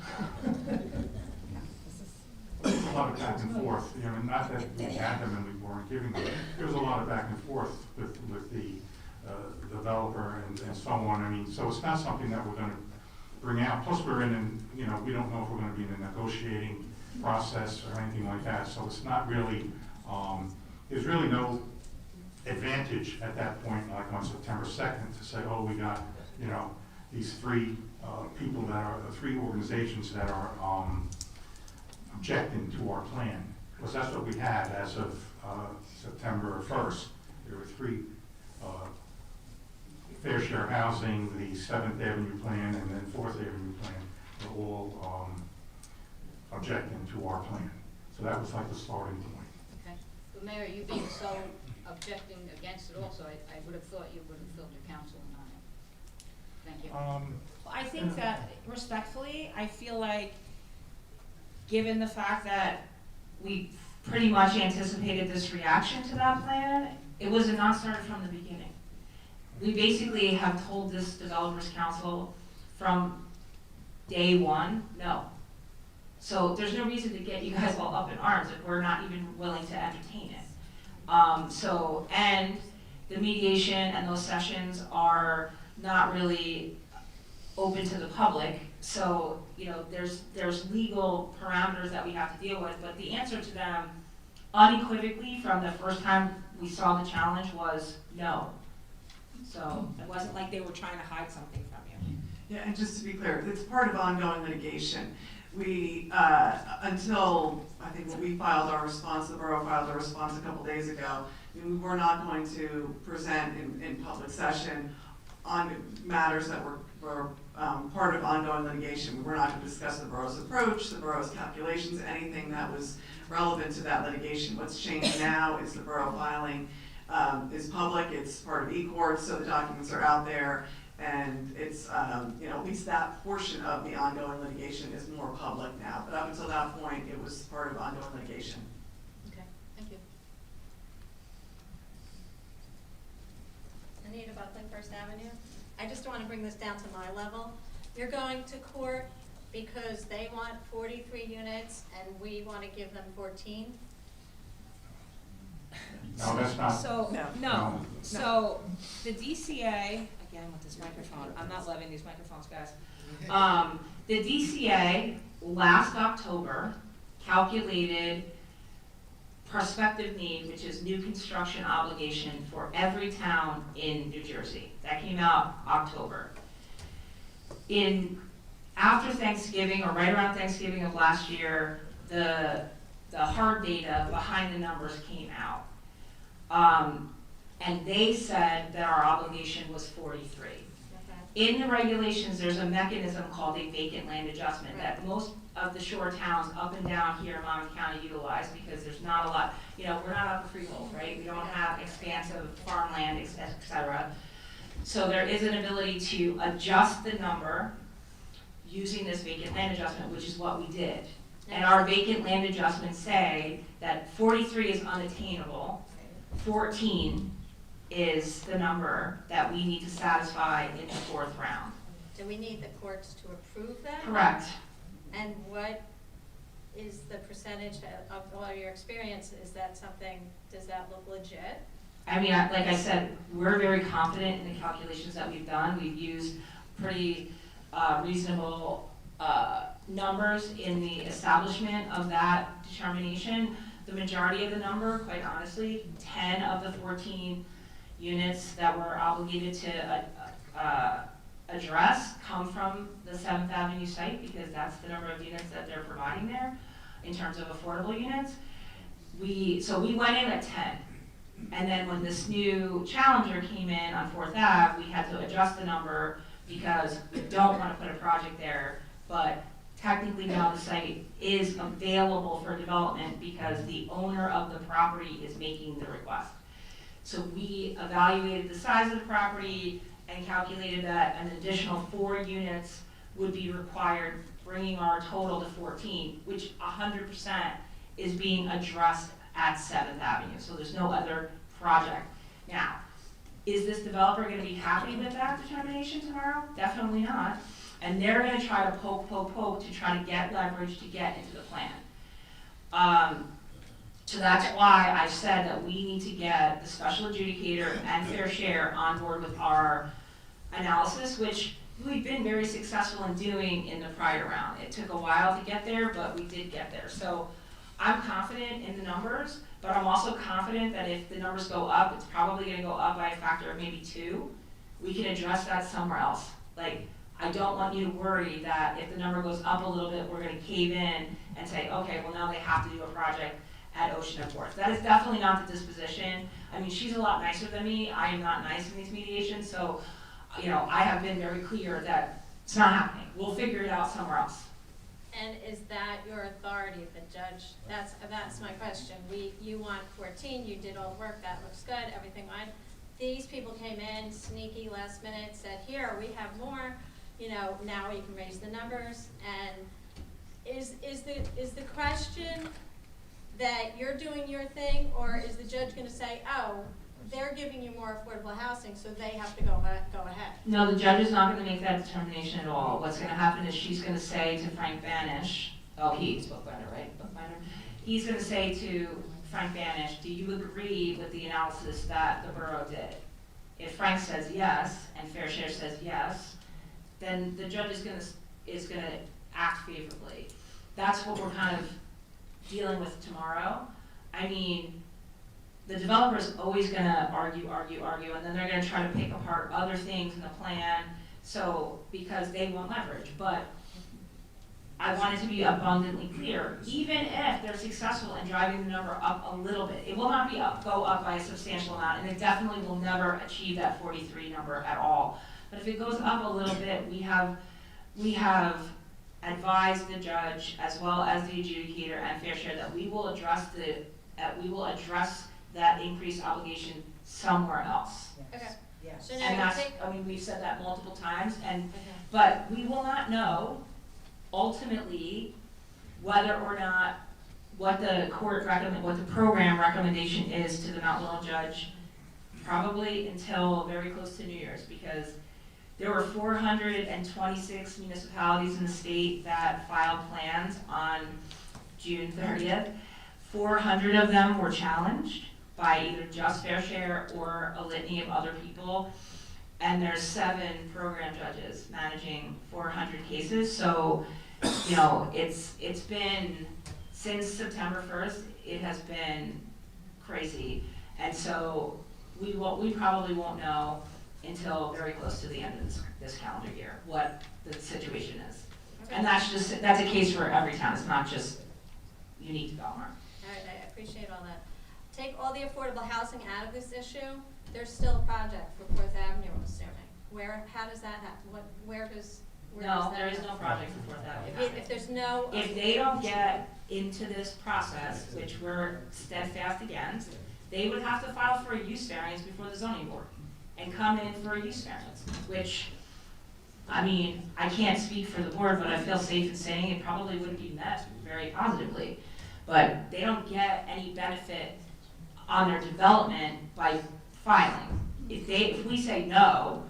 There was a lot of back and forth, not that we had them and we weren't giving them. There was a lot of back and forth with the developer and so on. I mean, so it's not something that we're gonna bring out. Plus we're in, we don't know if we're gonna be in a negotiating process or anything like that. So it's not really, there's really no advantage at that point, like on September 2nd, to say, oh, we got, these 3 people that are, 3 organizations that are objecting to our plan. Because that's what we had as of September 1st. There were 3, Fair Share Housing, the 7th Avenue plan, and then 4th Avenue plan were all objecting to our plan. So that was like the starting point. Okay. But Mayor, you being so objecting against it also, I would have thought you would have filled your counsel in on it. Thank you. Well, I think that respectfully, I feel like, given the fact that We pretty much anticipated this reaction to that plan. It was a non-starter from the beginning. We basically have told this developers council from day one, no. So there's no reason to get you guys all up in arms if we're not even willing to entertain it. And the mediation and those sessions are not really open to the public. So, there's legal parameters that we have to deal with, but the answer to them unequivocally from the first time we saw the challenge was no. So it wasn't like they were trying to hide something from you. Yeah, and just to be clear, it's part of ongoing litigation. We, until, I think when we filed our response, the borough filed a response a couple days ago, we were not going to present in public session on matters that were part of ongoing litigation. We were not going to discuss the borough's approach, the borough's calculations, anything that was relevant to that litigation. What's changed now is the borough filing is public, it's part of eCourts, so the documents are out there, and it's, at least that portion of the ongoing litigation is more public now. But up until that point, it was part of ongoing litigation. Okay, thank you. Anita Buckley, First Avenue. I just want to bring this down to my level. You're going to court because they want 43 units and we want to give them 14? No, that's not, So, No. no, so the DCA, again with this microphone, I'm not loving these microphones, guys. The DCA last October calculated prospective need, which is new construction obligation for every town in New Jersey. That came out October. After Thanksgiving, or right around Thanksgiving of last year, the hard data behind the numbers came out. And they said that our obligation was 43. In the regulations, there's a mechanism called a vacant land adjustment that most of the shore towns up and down here in Monmouth County utilize, because there's not a lot, we're not up for freehold, right? We don't have expansive farmland, et cetera. So there is an ability to adjust the number using this vacant land adjustment, which is what we did. And our vacant land adjustments say that 43 is unattainable, 14 is the number that we need to satisfy in the fourth round. Do we need the courts to approve that? Correct. And what is the percentage of all your experience? Is that something, does that look legit? I mean, like I said, we're very confident in the calculations that we've done. We've used pretty reasonable numbers in the establishment of that determination. The majority of the number, quite honestly, 10 of the 14 units that we're obligated to address come from the 7th Avenue site, because that's the number of units that they're providing there in terms of affordable units. So we went in at 10. And then when this new challenger came in on 4th Ave, we had to adjust the number because we don't want to put a project there, but technically now the site is available for development because the owner of the property is making the request. So we evaluated the size of the property and calculated that an additional 4 units would be required, bringing our total to 14, which 100% is being addressed at 7th Avenue. So there's no other project. Now, is this developer going to be happy with that determination tomorrow? Definitely not. And they're going to try to poke to try to get leverage to get into the plan. So that's why I said that we need to get the special adjudicator and Fair Share on board with our analysis, which we've been very successful in doing in the prior round. It took a while to get there, but we did get there. So I'm confident in the numbers, but I'm also confident that if the numbers go up, it's probably going to go up by a factor of maybe 2. We can address that somewhere else. Like, I don't want you to worry that if the number goes up a little bit, we're going to cave in and say, okay, well now they have to do a project at Ocean and Fourth. That is definitely not the disposition. I mean, she's a lot nicer than me. I am not nice in these mediations, so I have been very clear that it's not happening. We'll figure it out somewhere else. And is that your authority, the judge? That's my question. You want 14, you did all the work, that looks good, everything fine. These people came in sneaky last minute, said, here, we have more, now we can raise the numbers. And is the question that you're doing your thing, or is the judge gonna say, oh, they're giving you more affordable housing, so they have to go ahead? No, the judge is not going to make that determination at all. What's going to happen is she's going to say to Frank Banish, he's bookbinder, right? Bookbinder. He's going to say to Frank Banish, do you agree with the analysis that the borough did? If Frank says yes, and Fair Share says yes, then the judge is going to act favorably. That's what we're kind of dealing with tomorrow. I mean, the developer is always going to argue, and then they're going to try to pick apart other things in the plan, because they want leverage. But I want it to be abundantly clear, even if they're successful in driving the number up a little bit, it will not go up by a substantial amount, and it definitely will never achieve that 43 number at all. But if it goes up a little bit, we have advised the judge, as well as the adjudicator and Fair Share, that we will address that increased obligation somewhere else. Okay. Yes. So And now that's, we've said that multiple times, okay. but we will not know ultimately whether or not what the program recommendation is to the Mount Laurel judge, probably until very close to New Year's, because there were 426 municipalities in the state that filed plans on June 30th. 400 of them were challenged. by either just Fair Share or a litany of other people. And there's 7 program judges managing 400 cases. So, you know, it's been, since September 1st, it has been crazy. And so we probably won't know until very close to the end of this calendar year what the situation is. And that's a case for every town. It's not just unique to Belmar. All right, I appreciate all that. Take all the affordable housing out of this issue, there's still a project for Fourth Avenue, I'm assuming. How does that happen? Where does that No, there is go? no project for Fourth Avenue. If there's no. If they don't get into this process, which we're steadfast against, they would have to file for a use variance before the zoning board and come in for a use variance, which, I mean, I can't speak for the board, but I feel safe in saying it probably wouldn't be met very positively. But they don't get any benefit on their development by filing. If we say no,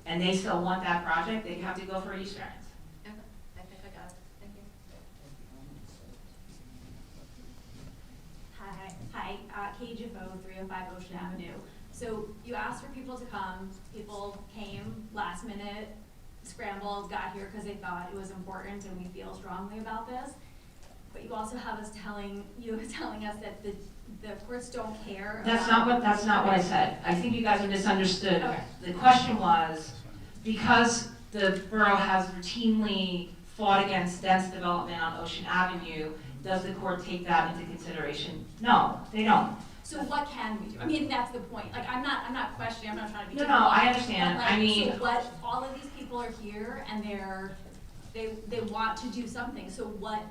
and they still want that project, they have to go for a use variance. Okay, I think I got it, thank you. Hi, KGFO 305 Ocean Avenue. So you asked for people to come, people came last minute, scrambled, got here because they thought it was important and we feel strongly about this. But you also have us telling us that the courts don't care. That's not what I said. I think you guys have misunderstood. Okay. The question was, because the borough has routinely fought against dense development on Ocean Avenue, does the court take that into consideration? No, they don't. So what can we do? I mean, that's the point. Like, I'm not questioning, I'm not trying to be No, difficult, I understand. but, like, I mean, so what, all of these people are here and they want to do something. So what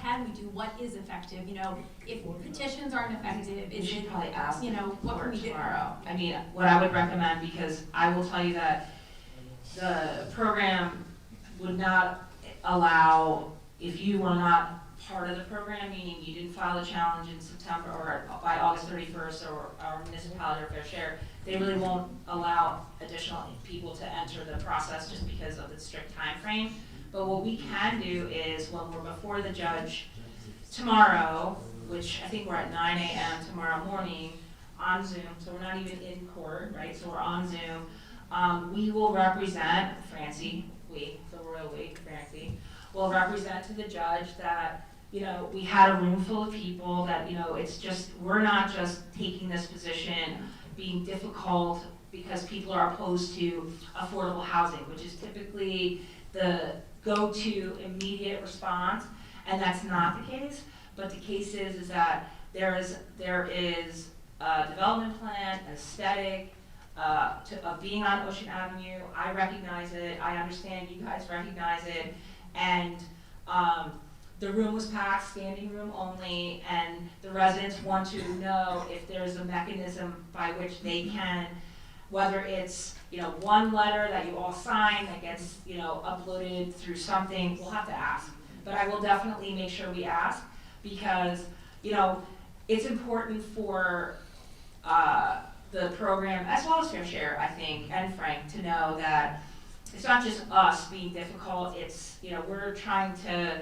can we do? What is effective? You know, if petitions aren't effective, you is should it, probably ask you know, what for can we do? tomorrow. I mean, what I would recommend, because I will tell you that the program would not allow, if you were not part of the program, meaning you didn't file a challenge in September or by August 31st or our municipality or Fair Share, they really won't allow additional people to enter the process just because of the strict time frame. But what we can do is when we're before the judge tomorrow, which I think we're at 9 a.m. tomorrow morning on Zoom, so we're not even in court, right? So we're on Zoom. We will represent, Francie, the royal we, Francie, will represent to the judge that, you know, we had a room full of people, that, you know, it's just, we're not just taking this position being difficult because people are opposed to affordable housing, which is typically the go-to immediate response, and that's not the case. But the case is that there is a development plan, aesthetic, of being on Ocean Avenue. I recognize it, I understand you guys recognize it, and the room was packed, standing room only, and the residents want to know if there's a mechanism by which they can, whether it's, you know, one letter that you all sign that gets, you know, uploaded through something, we'll have to ask. But I will definitely make sure we ask, because, you know, it's important for the program, as well as Fair Share, I think, and Frank, to know that it's not just us being difficult, it's, you know, we're trying to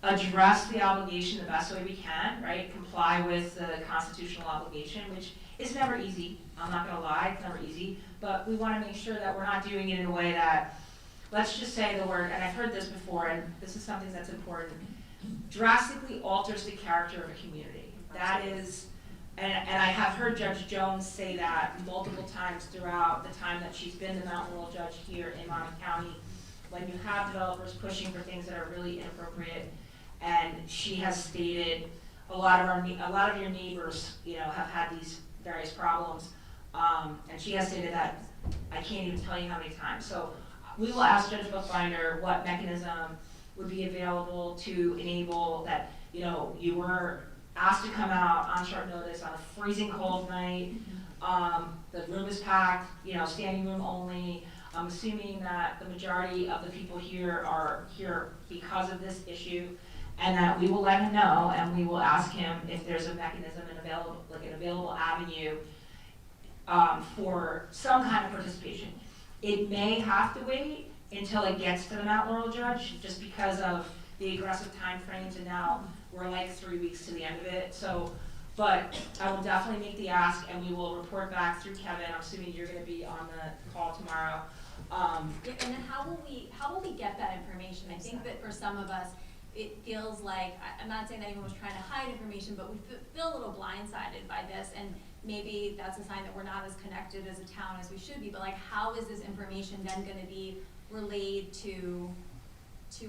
address the obligation the best way we can, right? Comply with the constitutional obligation, which is never easy. I'm not gonna lie, it's never easy, but we wanna make sure that we're not doing it in a way that, let's just say the word, and I've heard this before, and this is something that's important, drastically alters the character of a community. That is, and I have heard Judge Jones say that multiple times throughout the time that she's been the Mountain Rule Judge here in Monmouth County, when you have developers pushing for things that are really inappropriate. And she has stated a lot of your neighbors, you know, have had these various problems, and she has stated that I can't even tell you how many times. So we will ask Judge Bookbinder what mechanism would be available to enable that. You know, you were asked to come out on short notice on a freezing cold night. The room is packed, you know, standing room only. I'm assuming that the majority of the people here are here because of this issue, and that we will let him know, and we will ask him if there's a mechanism and an available avenue for some kind of participation. It may have to wait until it gets to the Mount Laurel judge, just because of the aggressive time frames, and now we're like 3 weeks to the end of it. So But I will definitely make the ask, and we will report back through Kevin. I'm assuming you're gonna be on the call tomorrow. Yeah, and then how will we get that information? I think that for some of us, it feels like, I'm not saying that anyone was trying to hide information, but we feel a little blindsided by this, and maybe that's a sign that we're not as connected as a town as we should be, but like, how is this information then gonna be relayed to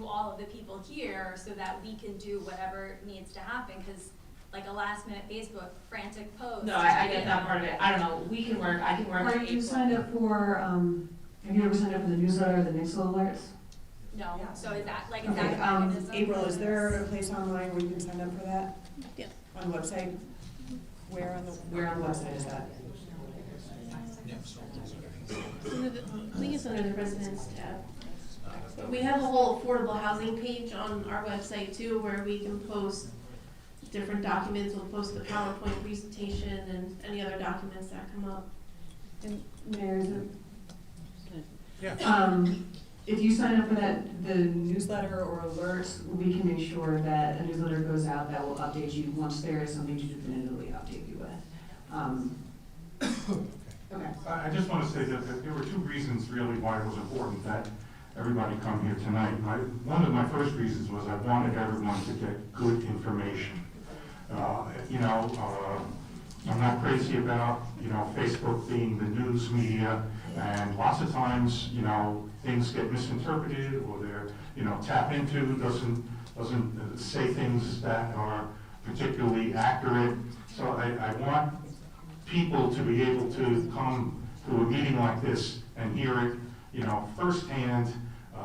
all of the people here so that we can do whatever needs to happen? Because like a last minute Facebook frantic post. No, I get that part of it. I don't know, I can work. Are you signed up for, have you ever signed up for the newsletter, the Nixle alerts? No, Yeah. so is that like, is Okay, that a mechanism? April, is there a place online where you can sign up for that? Yeah. On the website? Where on the website is that? I think it's under the residents tab. But we have a whole affordable housing page on our website too, where we can post different documents. We'll post the PowerPoint presentation and any other documents that come up. And Mayor, is it? Yeah. If you sign up for that, the newsletter or alerts, we can make sure that a newsletter goes out that will update you once there is something to definitively update you with. Okay. I just want to say that there were two reasons really why it was important that everybody come here tonight. One of my first reasons was I wanted everyone to get good information. I'm not crazy about, Facebook being the news media, and lots of times, things get misinterpreted, or they're, tap into doesn't say things that are particularly accurate. So I want people to be able to come to a meeting like this and hear it, firsthand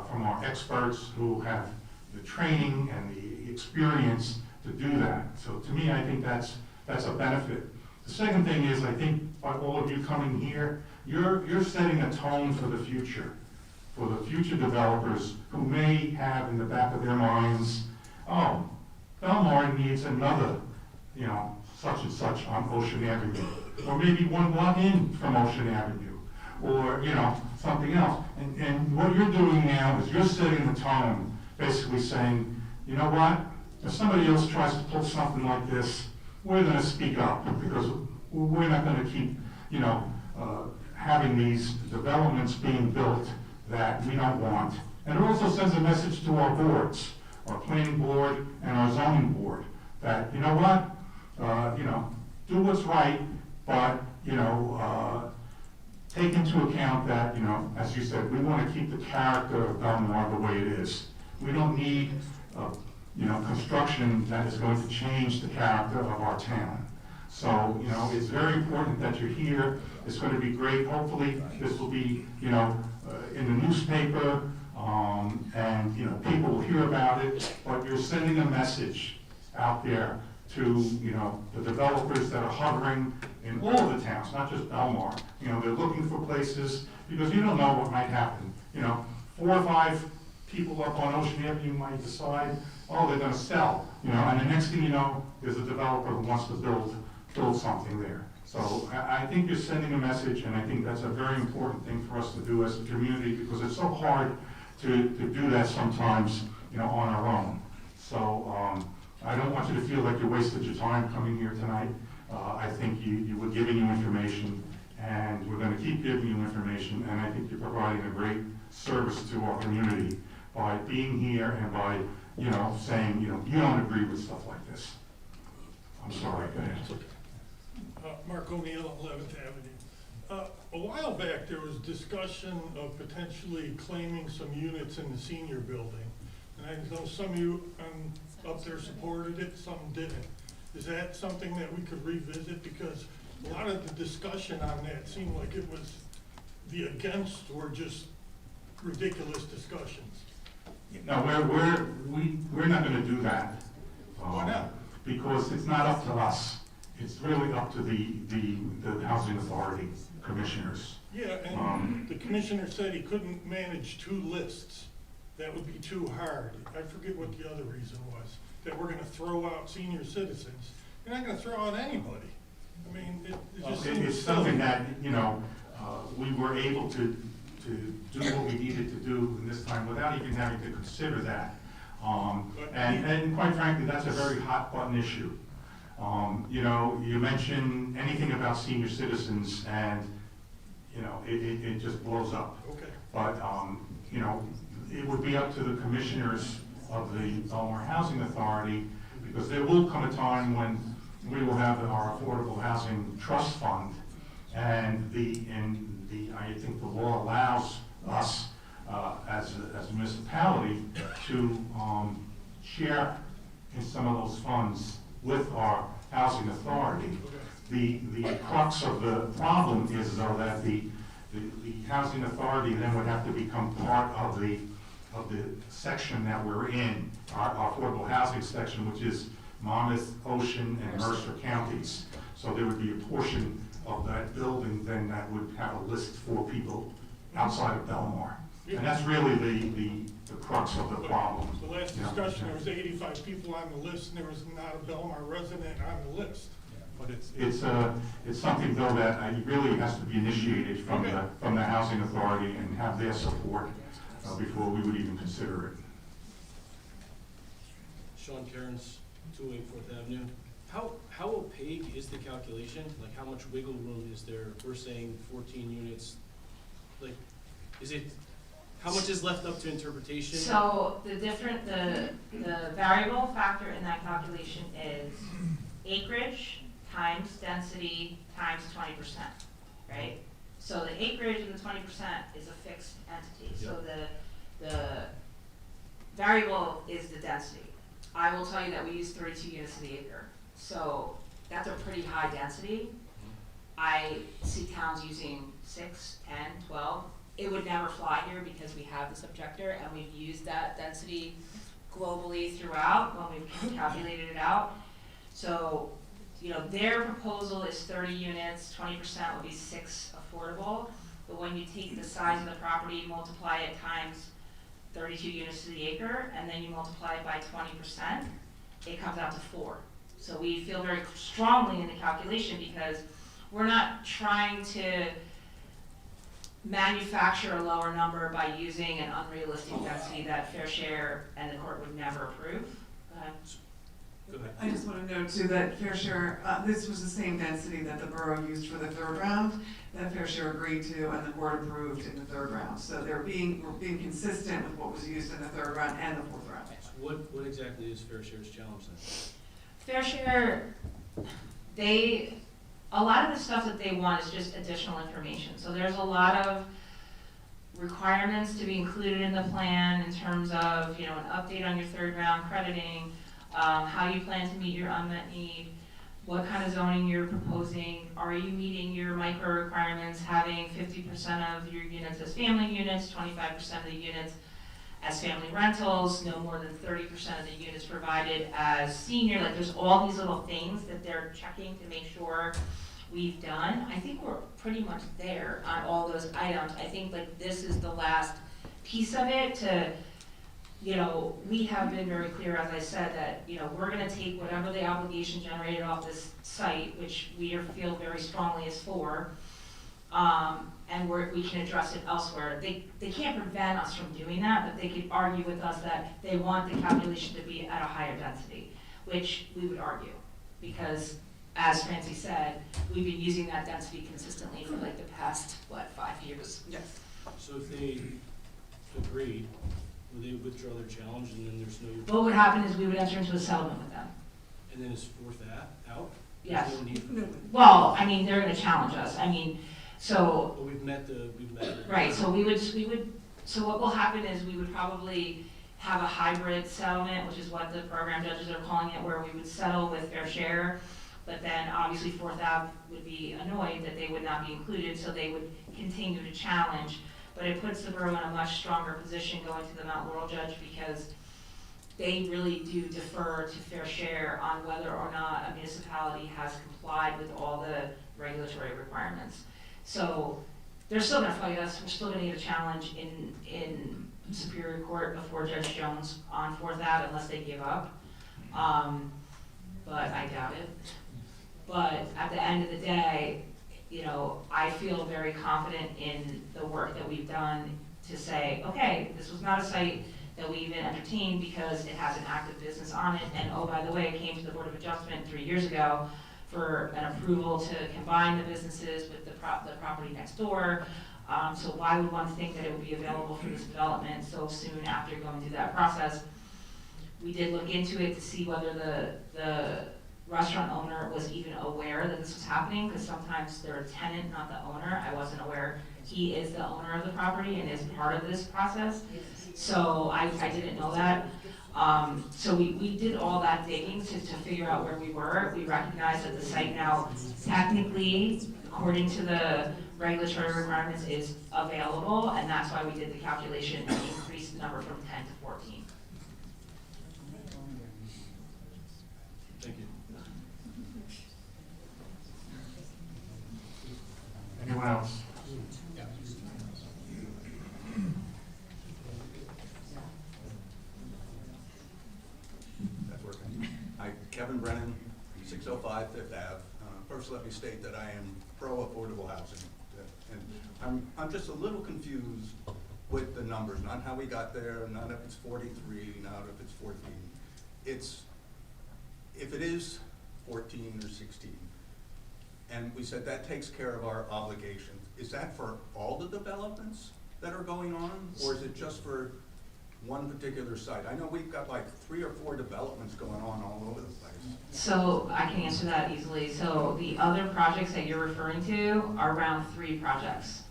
from our experts who have the training and the experience to do that. So to me, I think that's a benefit. The second thing is, I think by all of you coming here, you're setting a tone for the future developers who may have in the back of their minds, oh, Belmar needs another, such and such on Ocean Avenue, or maybe one block in from Ocean Avenue, or, something else. And what you're doing now is you're setting the tone, basically saying, you know what, if somebody else tries to pull something like this, we're going to speak up, because we're not going to keep, having these developments being built that we don't want. And it also sends a message to our boards, our planning board and our zoning board, that, you know what, do what's right, but, take into account that, as you said, we want to keep the character of Belmar the way it is. We don't need, construction that is going to change the character of our town. So, it's very important that you're here. It's going to be great. Hopefully, this will be, in the newspaper, and, people will hear about it, but you're sending a message out there to, the developers that are hovering in all of the towns, not just Belmar. They're looking for places, because you don't know what might happen. 4 or 5 people up on Ocean Avenue might decide, oh, they're gonna sell, and the next thing you know, there's a developer who wants to build something there. So I think you're sending a message, and I think that's a very important thing for us to do as a community, because it's so hard to do that sometimes, on our own. So I don't want you to feel like you wasted your time coming here tonight. I think we're giving you information, and we're going to keep giving you information, and I think you're providing a great service to our community by being here and by, saying, you don't agree with stuff like this. I'm sorry, go ahead. Mark O'Neill, 11th Avenue. A while back, there was discussion of potentially claiming some units in the senior building. And I know some of you up there supported it, some didn't. Is that something that we could revisit? Because a lot of the discussion on that seemed like it was, the against were just ridiculous discussions. No, we're not going to do that. Why not? Because it's not up to us. It's really up to the housing authority commissioners. Yeah, and the commissioner said he couldn't manage 2 lists. That would be too hard. I forget what the other reason was, that we're gonna throw out senior citizens. You're not gonna throw out anybody. I mean, it just seems It's something that, we were able to do what we needed to do in this time without even having to consider that. And quite frankly, that's a very hot button issue. You know, you mention anything about senior citizens and, you know, it just blows up. Okay. But, you know, it would be up to the commissioners of the Belmar Housing Authority, because there will come a time when we will have our Affordable Housing Trust Fund, and I think the law allows us, as a municipality, to share in some of those funds with our housing authority. The crux of the problem is, though, that the housing authority then would have to become part of the section that we're in, our affordable housing section, which is Monmouth, Ocean, and Mercer counties. So there would be a portion of that building then that would have a list for people outside of Belmar. And that's really the crux of the problem. The last discussion, there was 85 people on the list, and there was not a Belmar resident on the list. But it's something, though, that really has to be initiated from the housing authority and have their support before we would even consider it. Sean Cairns, 208 4th Avenue. How opaque is the calculation? Like, how much wiggle room is there? We're saying 14 units. Like, how much is left up to interpretation? So the variable factor in that calculation is acreage times density times 20%, right? So the acreage and the 20% is a fixed entity. So the variable is the density. I will tell you that we use 32 units to the acre. So that's a pretty high density. I see towns using 6, 10, 12. It would never fly here because we have this objector, and we've used that density globally throughout when we've calculated it out. So, you know, their proposal is 30 units, 20% would be 6 affordable. But when you take the size of the property, multiply it times 32 units to the acre, and then you multiply it by 20%, it comes out to 4. So we feel very strongly in the calculation because we're not trying to manufacture a lower number by using an unrealistic density that Fair Share and the court would never approve. Go ahead. Go ahead. I just want to note too that Fair Share, this was the same density that the borough used for the third round, that Fair Share agreed to and the board approved in the third round. So we're being consistent with what was used in the third round and the fourth round. So what exactly is Fair Share's challenge then? Fair Share, a lot of the stuff that they want is just additional information. So there's a lot of requirements to be included in the plan in terms of, you know, an update on your third round crediting, how you plan to meet your unmet need, what kind of zoning you're proposing, are you meeting your micro requirements, having 50% of your units as family units, 25% of the units as family rentals, no more than 30% of the units provided as senior. Like, there's all these little things that they're checking to make sure we've done. I think we're pretty much there on all those items. I think like this is the last piece of it to, you know, we have been very clear, as I said, that, you know, we're gonna take whatever the obligation generated off this site, which we feel very strongly is 4, and we can address it elsewhere. They can't prevent us from doing that, but they could argue with us that they want the calculation to be at a higher density, which we would argue, because as Francie said, we've been using that density consistently for like the past, 5 years? Yes. So if they agreed, would they withdraw their challenge and then there's no? What would happen is we would enter into a settlement with them. And then is 4th out? Yes. There's no need for 4th? Well, I mean, they're gonna challenge us. I mean, so. But we've met. Right, so so what will happen is we would probably have a hybrid settlement, which is what the program judges are calling it, where we would settle with Fair Share. But then obviously 4th Ave would be annoyed that they would not be included, so they would continue to challenge. But it puts the borough in a much stronger position going to the Mount Laurel judge, because they really do defer to Fair Share on whether or not a municipality has complied with all the regulatory requirements. So they're still gonna fight us. We're still gonna get a challenge in Superior Court before Judge Jones on 4th Ave unless they give up. But I doubt it. But at the end of the day, you know, I feel very confident in the work that we've done to say, okay, this was not a site that we even entertained because it has an active business on it. And oh, by the way, it came to the Board of Adjustment 3 years ago for an approval to combine the businesses with the property next door. So why would one think that it would be available for this development so soon after going through that process? We did look into it to see whether the restaurant owner was even aware that this was happening, because sometimes they're a tenant, not the owner. I wasn't aware. He is the owner of the property and is part of this process. So I didn't know that. So we did all that digging to figure out where we were. We recognized that the site now technically, according to the regulatory requirements, is available, and that's why we did the calculation and increased the number from 10 to 14. Thank you. Anyone else? That's working. Hi, Kevin Brennan, 605 Fifth Ave. First, let me state that I am pro-affordable housing. And I'm just a little confused with the numbers, not how we got there, not if it's 43, not if it's 14. If it is 14 or 16, and we said that takes care of our obligations, is that for all the developments that are going on, or is it just for one particular site? I know we've got like 3 or 4 developments going on all over the place. So I can answer that easily. So the other projects that you're referring to are round 3 projects.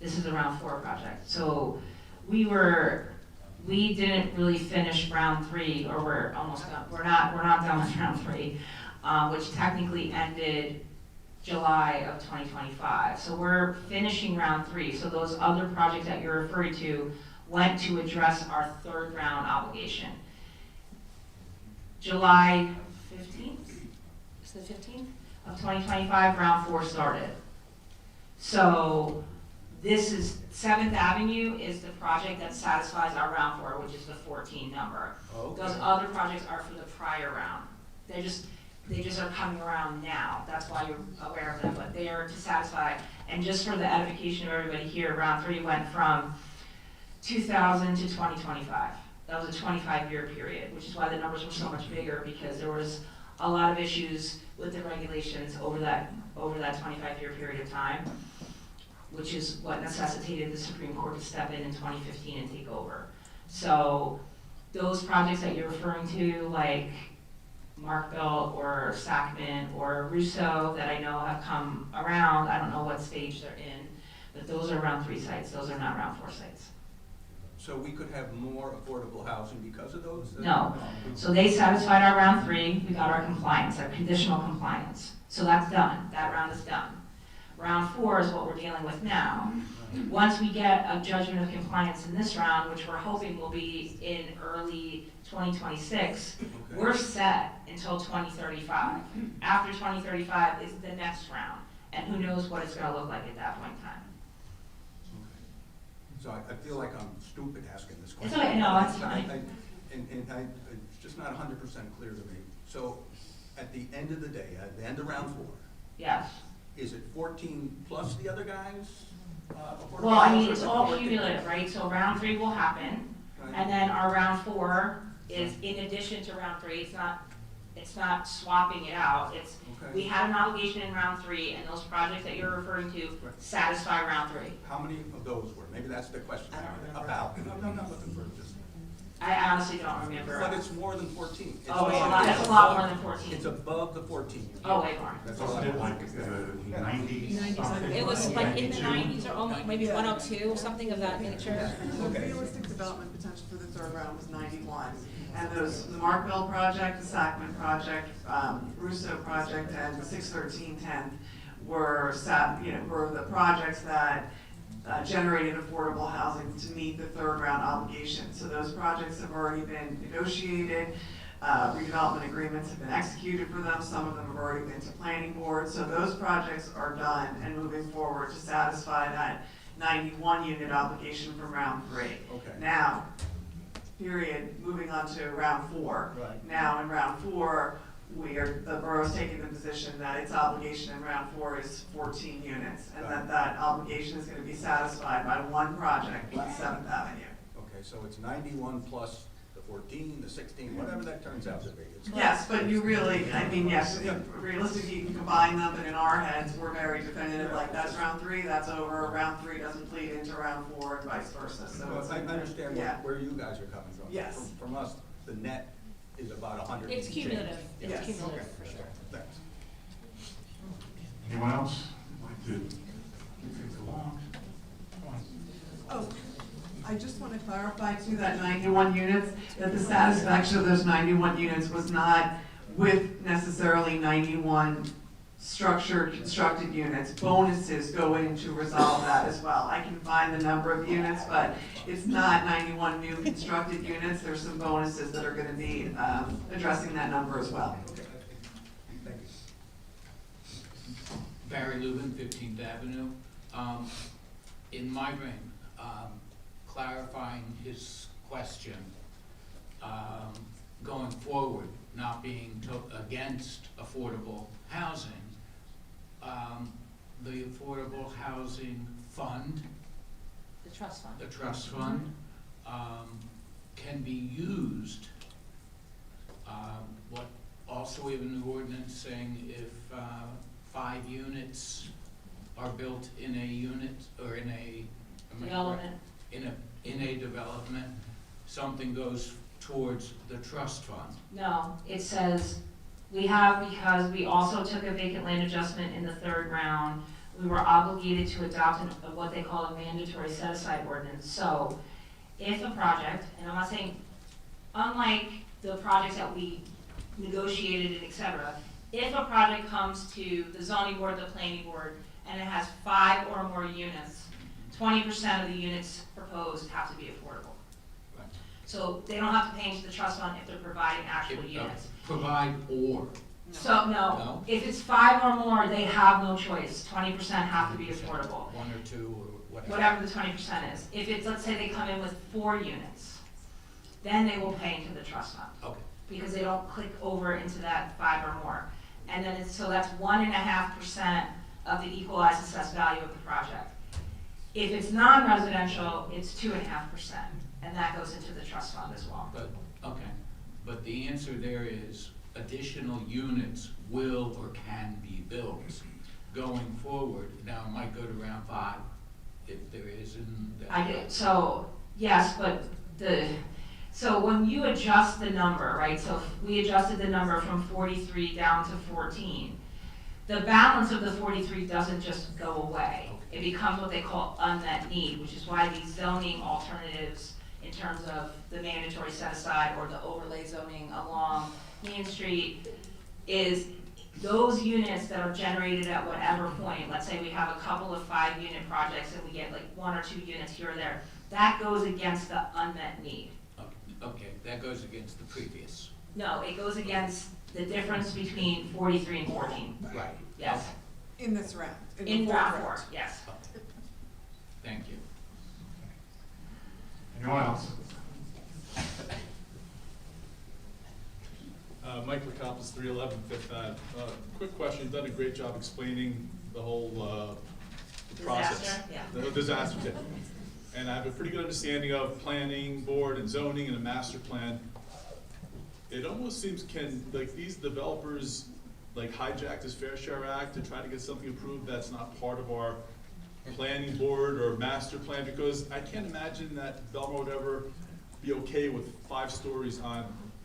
This is a round 4 project. So we didn't really finish round 3, or we're almost done. We're not done with round 3, which technically ended July of 2025. So we're finishing round 3. So those other projects that you're referring to went to address our 3rd round obligation. July 15th, is the 15th of 2025, round 4 started. So this is, 7th Avenue is the project that satisfies our round 4, which is the 14 number. Okay. Those other projects are for the prior round. They just are coming around now. That's why you're aware of them, but they are to satisfy. And just for the edification of everybody here, round 3 went from 2000 to 2025. That was a 25-year period, which is why the numbers were so much bigger, because there was a lot of issues with the regulations over that 25-year period of time, which is what necessitated the Supreme Court to step in 2015 and take over. So those projects that you're referring to, like Markville or Sackman or Russo, that I know have come around, I don't know what stage they're in, but those are round 3 sites. Those are not round 4 sites. So we could have more affordable housing because of those? No. So they satisfied our round 3. We got our compliance, our conditional compliance. So that's done. That round is done. Round 4 is what we're dealing with now. Once we get a judgment of compliance in this round, which we're hoping will be in early 2026, Okay. we're set until 2035. After 2035 is the next round, and who knows what it's going to look like at that point in time. So I feel like I'm stupid asking this It's question. okay, no, it's fine. It's just not 100% clear to me. So at the end of the day, at the end of round 4, Yes. is it 14 plus the other guys? Well, I mean, it's all cumulative, right? So round 3 will happen, Right. and then our round 4 is in addition to round 3. It's not swapping it out. It's, Okay. we had an obligation in round 3, and those projects that you're referring to satisfy round 3. How many of those were? Maybe that's the question. About. No, I'm not looking for just. I honestly don't remember. But it's more than 14. It's Oh, it's a above- lot, that's a lot more than 14. It's above the 14. Oh, way more. That's all Wasn't I it want. like 90 something? It was like in the 90s or almost maybe 102, something of that nature. The realistic development potential for the 3rd round was 91. And those, the Markville project, the Sackman project, Russo project, and 613 10th were the projects that generated affordable housing to meet the 3rd round obligation. So those projects have already been negotiated. Redevelopment agreements have been executed for them. Some of them have already been to planning board. So those projects are done and moving forward to satisfy that 91 unit obligation from round 3. Okay. Now, moving on to round 4. Right. Now in round 4, the borough's taking the position that its obligation in round 4 is 14 units, and that obligation is going to be satisfied by one project on 7th Avenue. Okay. Okay, so it's 91 plus the 14, the 16, whatever that turns out to be. It's not- Yes, but you really, I mean, yes, realistically, you can combine them, but in our heads, we're very definitive, like, that's round 3, that's over, round 3 doesn't bleed into round 4, and vice versa, so Well, it's. I understand Yeah. where you guys are coming from. Yes. From us, the net is about 100. It's cumulative, Yes. it's cumulative, for sure. Thanks. Anyone else like to move things along? Come on. Oh, I just want to clarify too, that 91 units, that the satisfaction of those 91 units was not with necessarily 91 structured, constructed units. Bonuses go in to resolve that as well. I can find the number of units, but it's not 91 new constructed units. There's some bonuses that are going to be addressing that number as well. Thank you. Barry Lubin, 15th Avenue. In my vein, clarifying his question, going forward, not being against affordable housing, the Affordable Housing Fund, The trust fund. the trust fund, can be used. What, also we have a new ordinance saying if 5 units are built in a unit, or in a Development. in a development, something goes towards the trust fund. No, it says, we have, because we also took a vacant land adjustment in the 3rd round, we were obligated to adopt what they call a mandatory set-aside ordinance. So if a project, and I'm not saying, unlike the projects that we negotiated and et cetera, if a project comes to the zoning board, the planning board, and it has 5 or more units, 20% of the units proposed have to be affordable. Right. So they don't have to pay into the trust fund if they're providing actual units. Provide or. So, no, No? if it's 5 or more, they have no choice, 20% have to be affordable, 1 or 2 or whatever. whatever the 20% is. If it's, let's say they come in with 4 units, then they will pay into the trust fund. Okay. Because they don't click over into that 5 or more. And then it's, so that's 1.5% of the equalized assessed value of the project. If it's non-residential, it's 2.5%, and that goes into the trust fund as well. But, okay, but the answer there is additional units will or can be built going forward. Now, it might go to round 5 if there isn't. I did, so, yes, but so when you adjust the number, right, so if we adjusted the number from 43 down to 14, the balance of the 43 doesn't just go away. It becomes what they call unmet need, which is why these zoning alternatives in terms of the mandatory set-aside or the overlay zoning along Main Street is those units that are generated at whatever point, let's say we have a couple of 5-unit projects and we get like 1 or 2 units here or there, that goes against the unmet need. Okay, that goes against the previous. No, it goes against the difference between 43 and 14. Right. Yes. In this round. In round 4, yes. Okay. Thank you. Anyone else? Mike Lacopoulos, 311 Fifth Ave. Quick question, you've done a great job explaining the whole process. Disaster, yeah. The disaster, yeah. And I have a pretty good understanding of planning board and zoning and a master plan. It almost seems like these developers hijack this Fair Share Act to try to get something approved that's not part of our planning board or master plan, because I can't imagine that Belmar would ever be okay with 5 stories on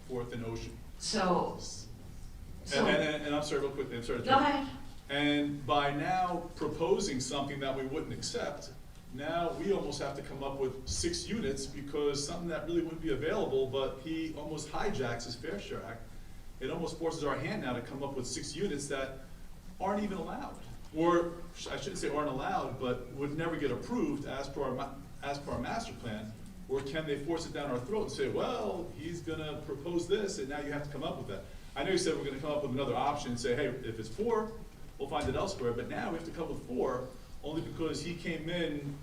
4th and Ocean. So And I'm sorry, real quickly, I'm sorry. go ahead. And by now proposing something that we wouldn't accept, now we almost have to come up with 6 units because something that really wouldn't be available, but he almost hijacks his Fair Share Act. It almost forces our hand now to come up with 6 units that aren't even allowed. Or, I shouldn't say aren't allowed, but would never get approved as per our master plan. Or can they force it down our throat and say, well, he's gonna propose this and now you have to come up with that. I know you said we're gonna come up with another option and say, hey, if it's 4, we'll find it elsewhere, but now we have to come with 4 only because he came in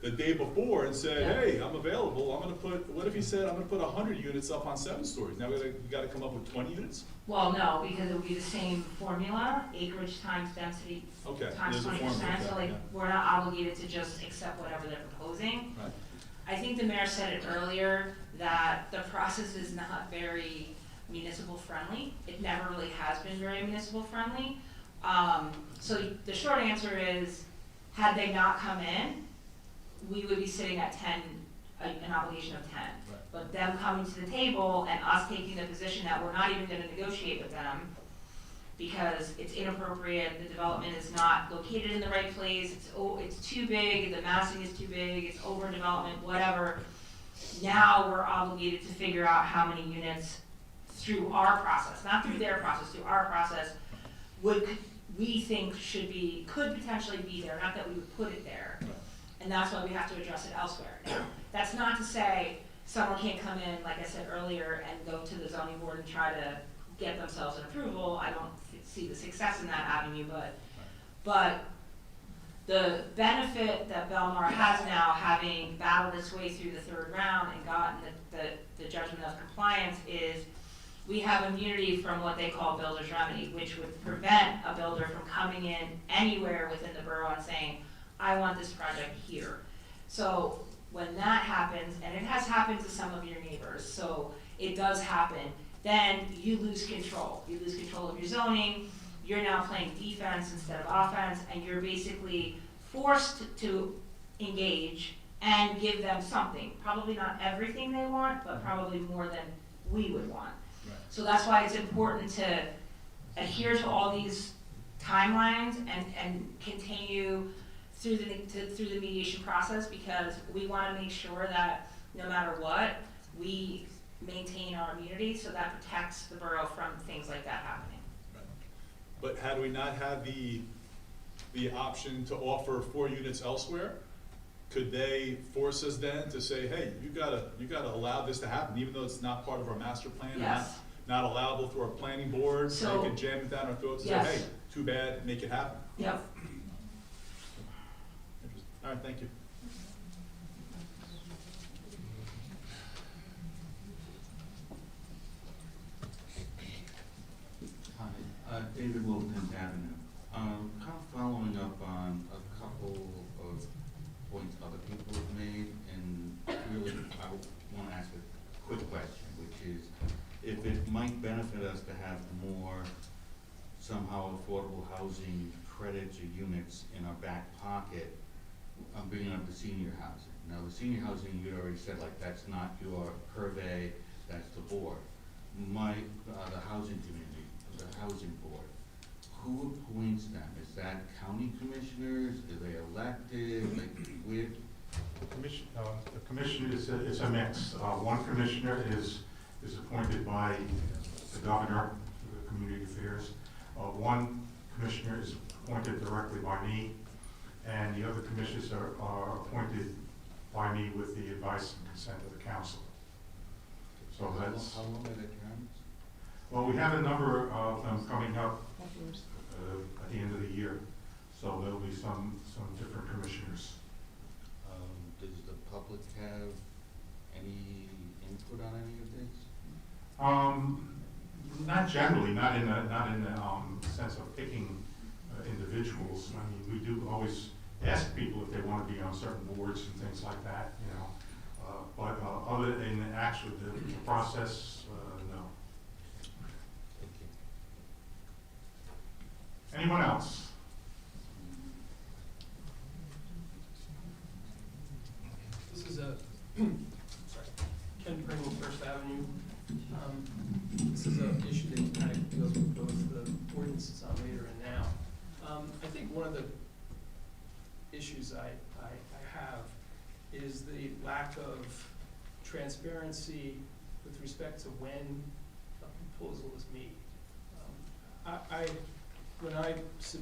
the day before and said, hey, I'm available, I'm gonna put, what if he said, I'm gonna put 100 units up on 7 stories? Now we gotta come up with 20 units? Well, no, because it would be the same formula, acreage times density Okay, times there's a 20%, formula for so that, like, yeah. we're not obligated to just accept whatever they're proposing. Right. I think the mayor said it earlier, that the process is not very municipal friendly. It never really has been very municipal friendly. So the short answer is, had they not come in, we would be sitting at 10, an obligation of 10. Right. But them coming to the table and us taking the position that we're not even gonna negotiate with them because it's inappropriate, the development is not located in the right place, it's too big, the massing is too big, it's overdevelopment, whatever. Now we're obligated to figure out how many units through our process, not through their process, through our process, we think could potentially be there, not that we would put it there. And that's why we have to address it elsewhere. Now, that's not to say someone can't come in, like I said earlier, and go to the zoning board and try to get themselves an approval. I don't see the success in that avenue, but the benefit that Belmar has now, having battled its way through the third round and gotten the judgment of compliance, is we have immunity from what they call builder's remedy, which would prevent a builder from coming in anywhere within the borough and saying, I want this project here. So when that happens, and it has happened to some of your neighbors, so it does happen, then you lose control. You lose control of your zoning, you're now playing defense instead of offense, and you're basically forced to engage and give them something. Probably not everything they want, but probably more than we would want. Right. So that's why it's important to adhere to all these timelines and continue through the mediation process, because we want to make sure that no matter what, we maintain our immunity, so that protects the borough from things like that happening. Right. But had we not had the option to offer 4 units elsewhere, could they force us then to say, hey, you gotta allow this to happen, even though it's not part of our master plan? Yes. Not allowable through our planning board, So, they could jam it down our throats and yes. say, hey, too bad, make it happen. Yep. All right, thank you. Hi, David Wilton Avenue. Kind of following up on a couple of points other people have made, and really I want to ask a quick question, which is if it might benefit us to have more somehow affordable housing credits or units in our back pocket. I'm bringing up the senior housing. Now, the senior housing, you already said, like, that's not your purvey, that's the board. The housing community, the housing board, who appoints them? Is that county commissioners? Are they elected? Like, where? The commission is a mix. One commissioner is appointed by the governor through the community affairs. One commissioner is appointed directly by me, and the other commissioners are appointed by me with the advice and consent of the council. So that's. How long are their terms? Well, we have a number of them coming up at the end of the year, so there'll be some different commissioners. Does the public have any input on any of this? Not generally, not in the sense of picking individuals. I mean, we do always ask people if they want to be on certain boards and things like that, you know. But other than actually the process, no. Thank you. Anyone else? This is sorry, Ken Pringle, First Avenue. This is an issue that kind of deals with both the ordinances on later and now. I think one of the issues I have is the lack of transparency with respect to when a proposal is made.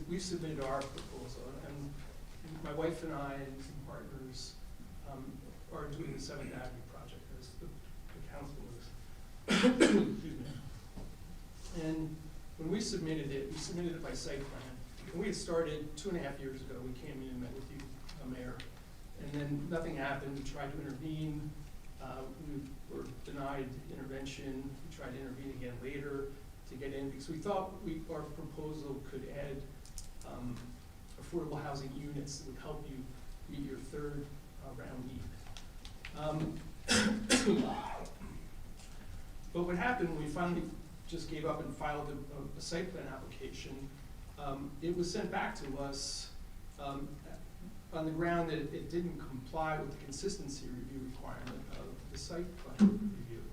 We submitted our proposal, and my wife and I and some partners are doing the 7th Avenue project, as the council is. Excuse me. And when we submitted it by site plan. And we had started 2.5 years ago. We came in and met with you, Mayor, and then nothing happened. We tried to intervene. We were denied intervention. We tried to intervene again later to get in because we thought our proposal could add affordable housing units that would help you meet your third round need. But what happened when we finally just gave up and filed a site plan application, it was sent back to us on the ground that it didn't comply with the consistency review requirement of the site plan review.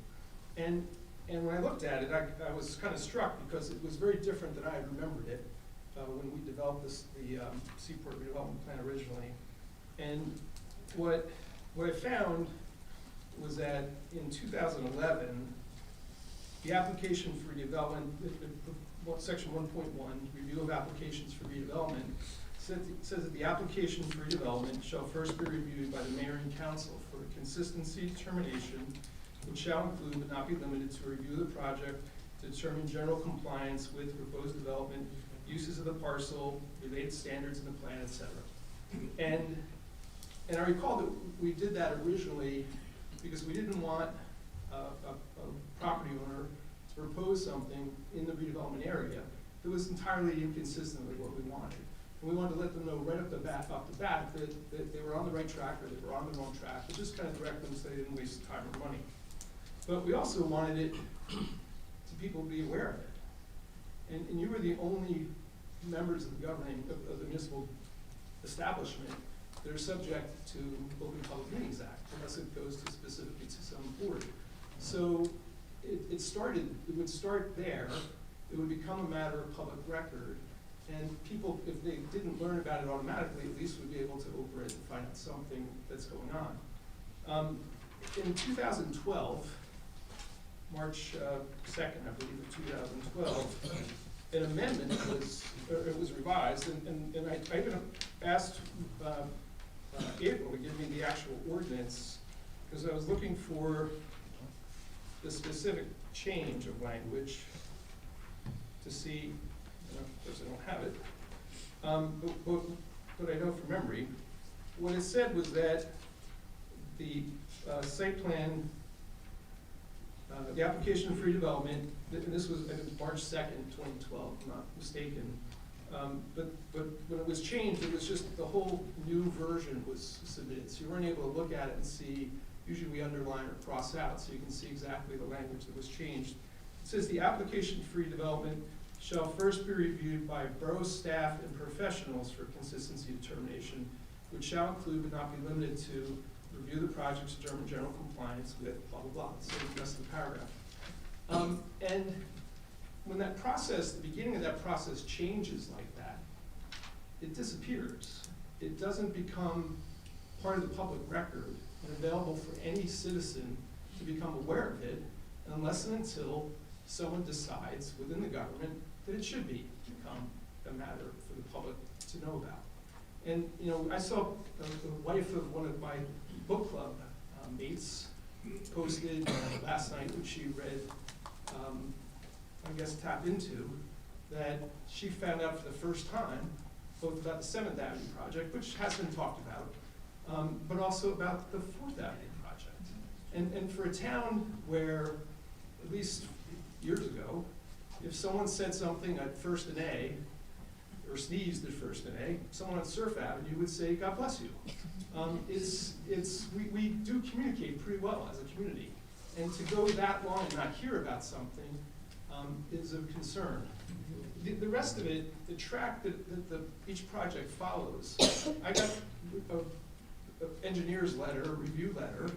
And when I looked at it, I was kind of struck because it was very different than I had remembered it when we developed the Seaport redevelopment plan originally. And what I found was that in 2011, the application for redevelopment, section 1.1, review of applications for redevelopment, says that the application for redevelopment shall first be reviewed by the mayor and council for a consistency determination, which shall include but not be limited to a review of the project to determine general compliance with proposed development, uses of the parcel, related standards in the plan, etc. And I recall that we did that originally because we didn't want a property owner to propose something in the redevelopment area that was entirely inconsistent with what we wanted. And we wanted to let them know right off the bat that they were on the right track or they were on the wrong track, but just kind of direct them so they didn't waste time or money. But we also wanted it to people to be aware of it. And you were the only members of the governing, of the municipal establishment that are subject to Open Public Meetings Act, unless it goes to specifically to some board. So it would start there, it would become a matter of public record, and people, if they didn't learn about it automatically, at least would be able to open it and find out something that's going on. In 2012, March 2nd, I believe, of 2012, an amendment was revised, and I even asked April to give me the actual ordinance, because I was looking for the specific change of language to see, of course I don't have it, but I know from memory. What it said was that the site plan, the application for redevelopment, and this was March 2nd, 2012, if I'm not mistaken. But when it was changed, it was just the whole new version was submitted. So you weren't able to look at it and see, usually we underline or cross out so you can see exactly the language that was changed. It says the application for redevelopment shall first be reviewed by borough staff and professionals for consistency determination, which shall include but not be limited to review the project to determine general compliance with blah, blah, blah. So the rest of the paragraph. And when that process, the beginning of that process changes like that, it disappears. It doesn't become part of the public record and available for any citizen to become aware of it unless and until someone decides within the government that it should become a matter for the public to know about. And you know, I saw the wife of one of my book club mates posted last night, which she read, I guess tap into, that she found out for the first time both about the 7th Avenue project, which has been talked about, but also about the 4th Avenue project. And for a town where, at least years ago, if someone said something at First and A, or sneezed at First and A, someone on Surf Avenue would say, God bless you. We do communicate pretty well as a community. And to go that long and not hear about something is of concern. The rest of it, the track that each project follows, I got an engineer's letter, a review letter.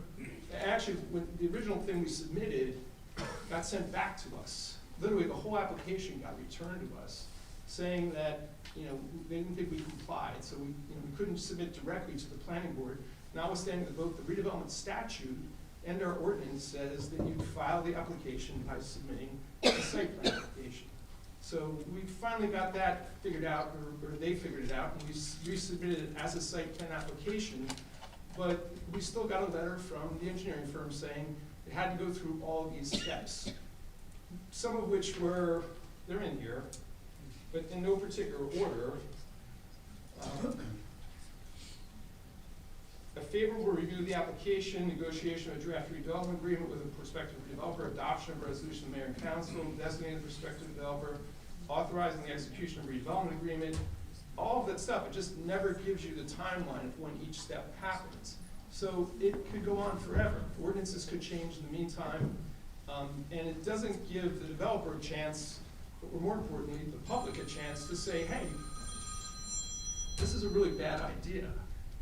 Actually, when the original thing we submitted got sent back to us, literally the whole application got returned to us, saying that they didn't think we complied, so we couldn't submit directly to the planning board, notwithstanding that both the redevelopment statute and our ordinance says that you file the application by submitting a site plan application. So we finally got that figured out, or they figured it out, and we resubmitted it as a site plan application, but we still got a letter from the engineering firm saying it had to go through all of these steps, some of which they're in here, but in no particular order. A favorable review of the application, negotiation of a draft redevelopment agreement with a prospective developer, adoption of a resolution of mayor and council, designating a prospective developer, authorizing the execution of a redevelopment agreement, all of that stuff. It just never gives you the timeline of when each step happens. So it could go on forever. Ordinances could change in the meantime, and it doesn't give the developer a chance, or more importantly, the public a chance to say, hey, this is a really bad idea,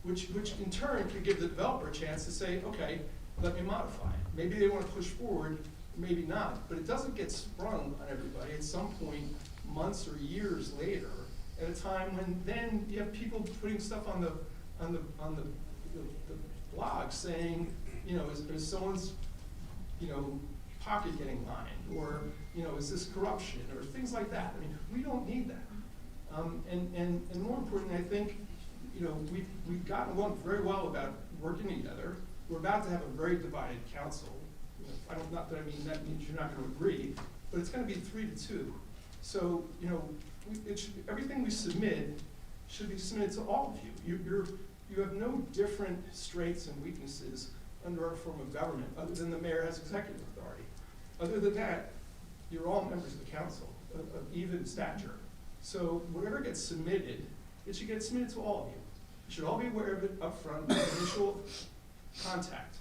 which in turn could give the developer a chance to say, okay, let me modify it. Maybe they want to push forward, maybe not, but it doesn't get sprung on everybody at some point, months or years later, at a time when then you have people putting stuff on the blog saying, is someone's, pocket getting lined, or, is this corruption, or things like that. I mean, we don't need that. And more importantly, I think, we've gotten along very well about working together. We're about to have a very divided council. Not that I mean that means you're not going to agree, but it's going to be 3-2. So, everything we submit should be submitted to all of you. You have no different strengths and weaknesses under our form of government, other than the mayor has executive authority. Other than that, you're all members of the council of even stature. So whatever gets submitted, it should get submitted to all of you. You should all be aware of it up front, initial contact.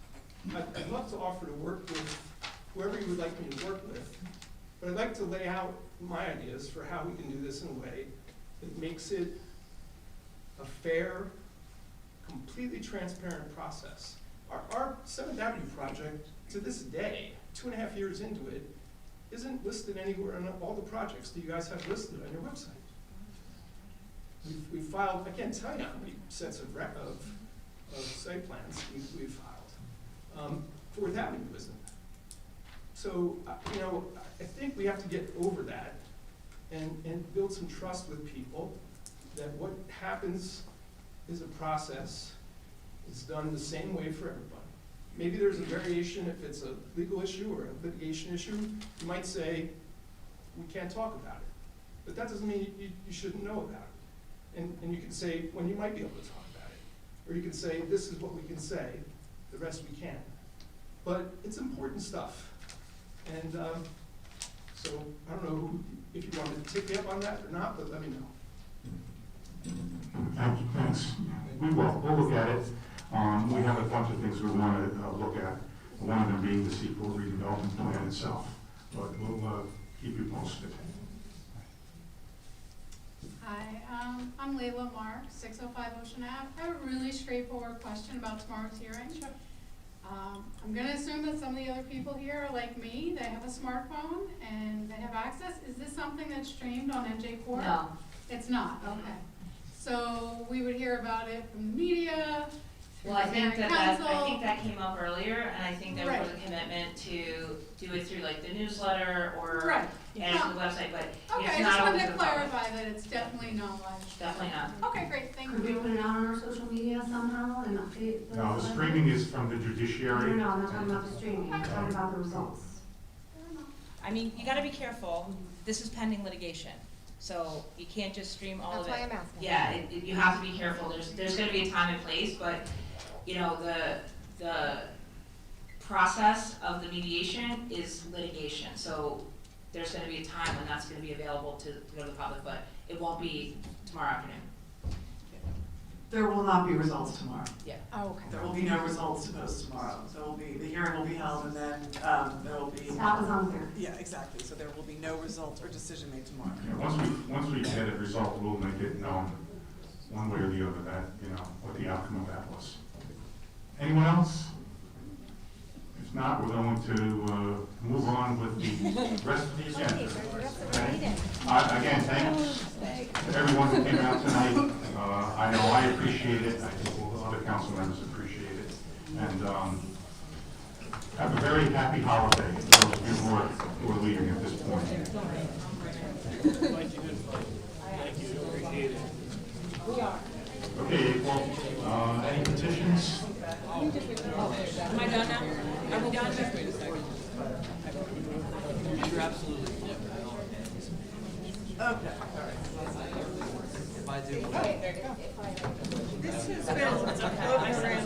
I'd love to offer to work with whoever you would like me to work with, but I'd like to lay out my ideas for how we can do this in a way that makes it a fair, completely transparent process. Our 7th Avenue project, to this day, 2.5 years into it, isn't listed anywhere on all the projects that you guys have listed on your website. We've filed, I can't tell you how many sets of site plans we've filed. 4th Avenue isn't. So, I think we have to get over that and build some trust with people that what happens is a process. It's done the same way for everybody. Maybe there's a variation if it's a legal issue or a litigation issue. You might say, we can't talk about it. But that doesn't mean you shouldn't know about it. And you can say when you might be able to talk about it. Or you can say, this is what we can say, the rest we can't. But it's important stuff. And so I don't know if you want to take me up on that or not, but let me know. Thank you, thanks. We will, we'll look at it. We have a bunch of things we want to look at, one of them being the C4 redevelopment plan itself, but we'll keep you posted. Hi, I'm Layla Mark, 605 Ocean Ave. I have a really straightforward question about tomorrow's hearing. Sure. I'm going to assume that some of the other people here are like me. They have a smartphone and they have access. Is this something that's streamed on NJ4? No. It's not? Okay. So we would hear about it from the media. Well, I think Council. that came up earlier, and I think there was a commitment to do it through like the newsletter or Right. add to the website, but Okay, it's I not just open wanted to to the public. clarify that it's definitely not live. Definitely not. Okay, great, thank you. Could we put it out on our social media somehow and update? No, the streaming is from the judiciary. No, I'm not talking about the streaming, I'm talking about the results. I mean, you gotta be careful, this is pending litigation, so you can't just stream all of it. That's why I'm asking. Yeah, you have to be careful, there's gonna be a time and place, but, the process of the mediation is litigation, so there's gonna be a time when that's gonna be available to go to the public, but it won't be tomorrow afternoon. There will not be results tomorrow. Yeah. Oh, okay. There will be no results to post tomorrow. The hearing will be held, and then there will be. That was unclear. Yeah, exactly. So there will be no results or decision made tomorrow. Yeah, once we get a result, we'll make it known one way or the other that, what the outcome of that was. Anyone else? If not, we're going to move on with the rest of the agenda. Okay? Again, thanks to everyone who came out tonight. I know I appreciate it. I think all the other council members appreciate it. And have a very happy holiday, those of you who are leaving at this point. Thank you, appreciate it. We are. Okay, April, any petitions? Am I done now? Are we done? You're absolutely. Okay. If I do. This has been overran,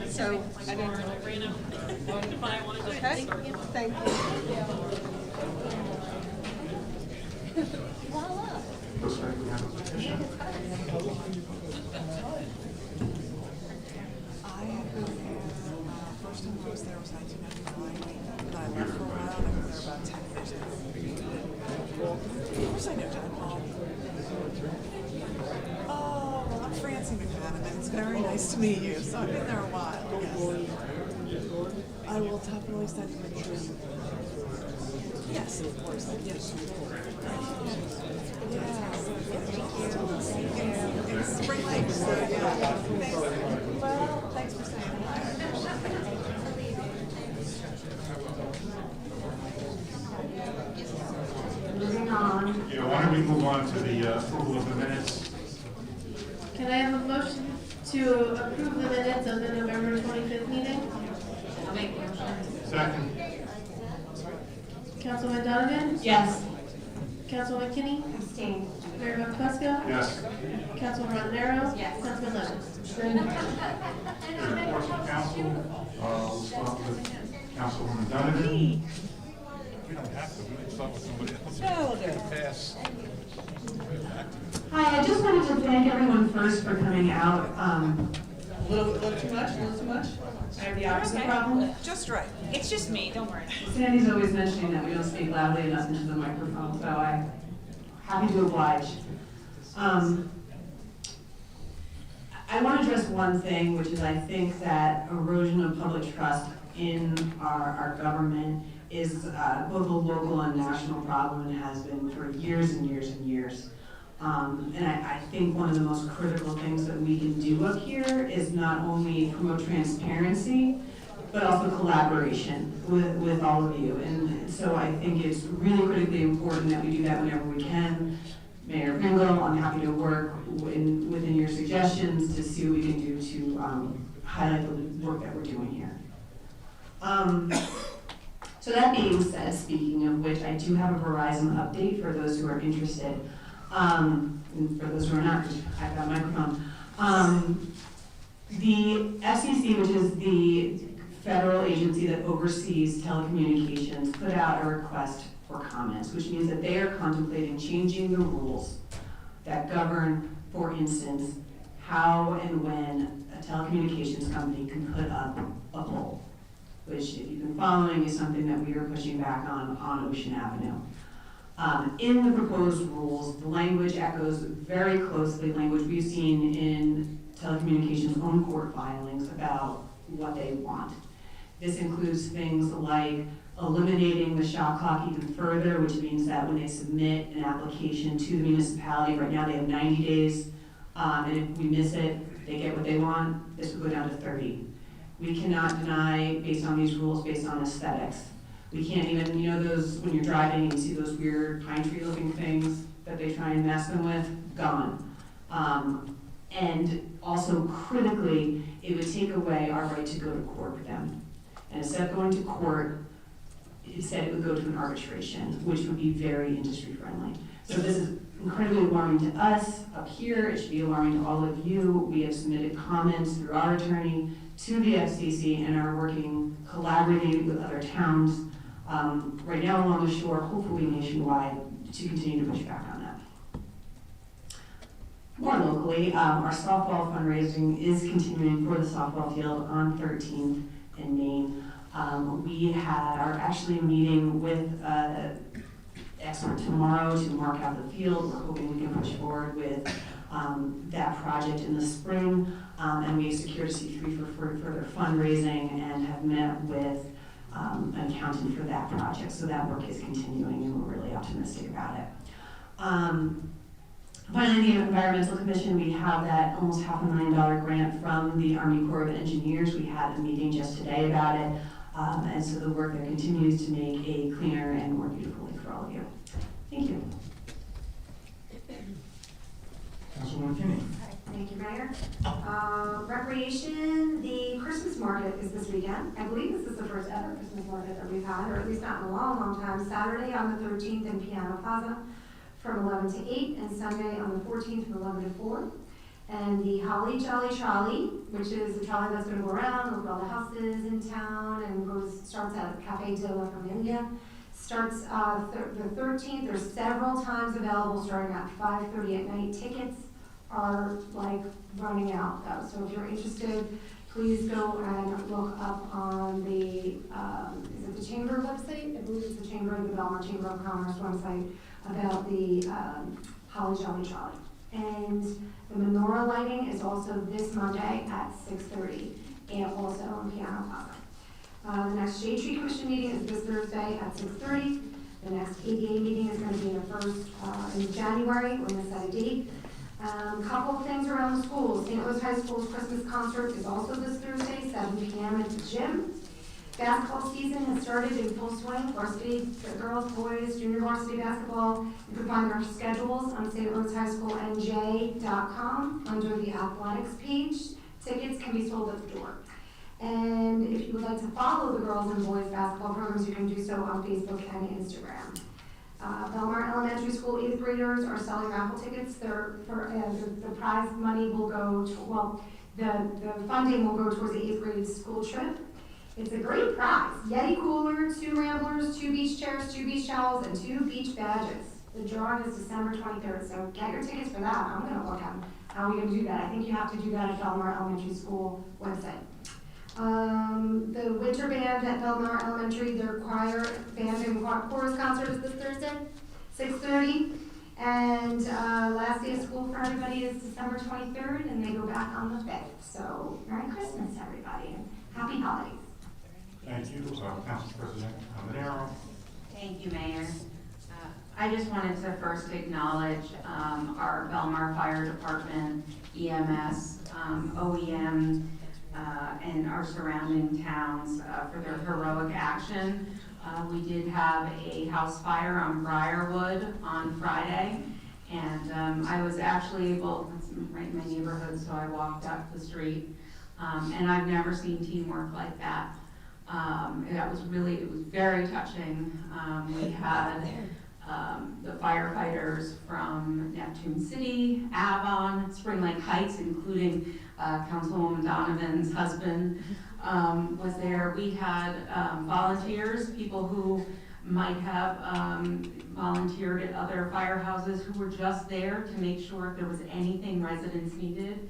so I don't know. Okay, thank you. Voila. Looks like we have a petition. I have first time I was there was 1999, and I left for a while, and I've been there about 10 years now. Of course I know John Paul. Oh, well, I'm Francie McManaman, and it's very nice to meet you, so I've been there a while, yes. I will definitely send you a treat. Yes, of course, yes. Yeah, it's spring lake, so yeah. Thanks. Well, thanks for saying hi. Moving on. Yeah, why don't we move on to the approval of the minutes? Can I have a motion to approve the minutes of the November 25th meeting? I'll make a motion. Second. Councilman Donovan? Yes. Councilman McKinney? Abstain. Mayor McCusker? Yes. Councilman Montanaro? Yes. Councilman Levin? The reports of council, we'll start with Councilwoman Donovan. We don't have to, we can start with somebody else. No, we'll do. Pass. Hi, I just wanted to thank everyone first for coming out. A little too much, a little too much? I have the opposite problem. Just right. It's just me, don't worry. Sandy's always mentioning that we don't speak loudly enough into the microphone, so I'm happy to oblige. I want to address one thing, which is I think that erosion of public trust in our government is both a local and national problem and has been for years and years and years. And I think one of the most critical things that we can do up here is not only promote transparency, but also collaboration with all of you. And so I think it's really critically important that we do that whenever we can. Mayor Pringle, I'm happy to work within your suggestions to see what we can do to highlight the work that we're doing here. So that being said, speaking of which, I do have a Verizon update for those who are interested. And for those who are not, I've got a microphone. The FCC, which is the federal agency that oversees telecommunications, put out a request for comments, which means that they are contemplating changing the rules that govern, for instance, how and when a telecommunications company can put up a pole, which, if you've been following, is something that we are pushing back on Ocean Avenue. In the proposed rules, the language echoes very closely language we've seen in telecommunications own court filings about what they want. This includes things like eliminating the shot clock even further, which means that when they submit an application to the municipality, right now they have 90 days, and if we miss it, they get what they want. This would go down to 30. We cannot deny, based on these rules, based on aesthetics. We can't even, you know, those, when you're driving and you see those weird pine tree looking things that they try and mask them with, gone. And also critically, it would take away our right to go to court with them. And instead of going to court, it said it would go to an arbitration, which would be very industry friendly. So this is incredibly alarming to us up here. It should be alarming to all of you. We have submitted comments through our attorney to the FCC and are working collaboratively with other towns right now along the shore, hopefully nationwide, to continue to push back on that. More locally, our softball fundraising is continuing for the softball field on 13th in Maine. We are actually meeting with expert tomorrow to mark out the field. We're hoping we can push forward with that project in the spring. And we secured a C3 for further fundraising and have met with an accountant for that project. So that work is continuing and we're really optimistic about it. Finally, the Environmental Commission, we have that almost $500,000 grant from the Army Corps of Engineers. We had a meeting just today about it. And so the work there continues to make a cleaner and more beautiful lake for all of you. Thank you. Councilwoman McKinney. Thank you, Mayor. Recreation, the Christmas market is this weekend. I believe this is the first ever Christmas market that we've had, or at least not in a long, long time. Saturday on the 13th in Piano Plaza from 11 to 8, and Sunday on the 14th from 11 to 4. And the Holly Jolly Trolley, which is a trolley that's going to go around, look at all the houses in town, and starts at Cafe de la Familia. Starts the 13th. There's several times available starting at 5:30 at night. Tickets are like running out though, so if you're interested, please go and look up on the, is it the Chamber website? I believe it's the Chamber, the Belmar Chamber of Commerce website about the Holly Jolly Jolly. And the menorah lighting is also this Monday at 6:30, and also on Piano Plaza. The next Shade Tree Commission meeting is this Thursday at 6:30. The next ADA meeting is going to be in January. We're going to set a date. Couple of things around the schools. St. Louis High School's Christmas concert is also this Thursday, 7 p.m. at the gym. Basketball season has started in full swing. Varsity, girls, boys, junior varsity basketball. You can find their schedules on stlouishighschoolnj.com under the athletics page. Tickets can be sold at the door. And if you would like to follow the girls and boys basketball programs, you can do so on Facebook and Instagram. Belmar Elementary School 8th graders are selling raffle tickets. The prize money will go to, the funding will go towards the 8th grade school trip. It's a great prize. Yeti cooler, 2 ramblers, 2 beach chairs, 2 beach towels, and 2 beach badges. The drawing is December 23rd, so get your tickets for that. I'm gonna look at how we're gonna do that. I think you have to do that at Belmar Elementary School website. The winter band at Belmar Elementary, their choir, band, and chorus concert is this Thursday, 6:30. And last day of school for everybody is December 23rd, and they go back on the 5th. So Merry Christmas, everybody, and Happy Holidays. Thank you, Council President Manero. Thank you, Mayor. I just wanted to first acknowledge our Belmar Fire Department, EMS, OEM, and our surrounding towns for their heroic action. We did have a house fire on Briarwood on Friday, and I was actually able, it's right in my neighborhood, so I walked up the street, and I've never seen teamwork like that. It was very touching. We had the firefighters from Neptune City, Avon, Spring Lake Heights, including Councilwoman Donovan's husband was there. We had volunteers, people who might have volunteered at other firehouses who were just there to make sure if there was anything residents needed,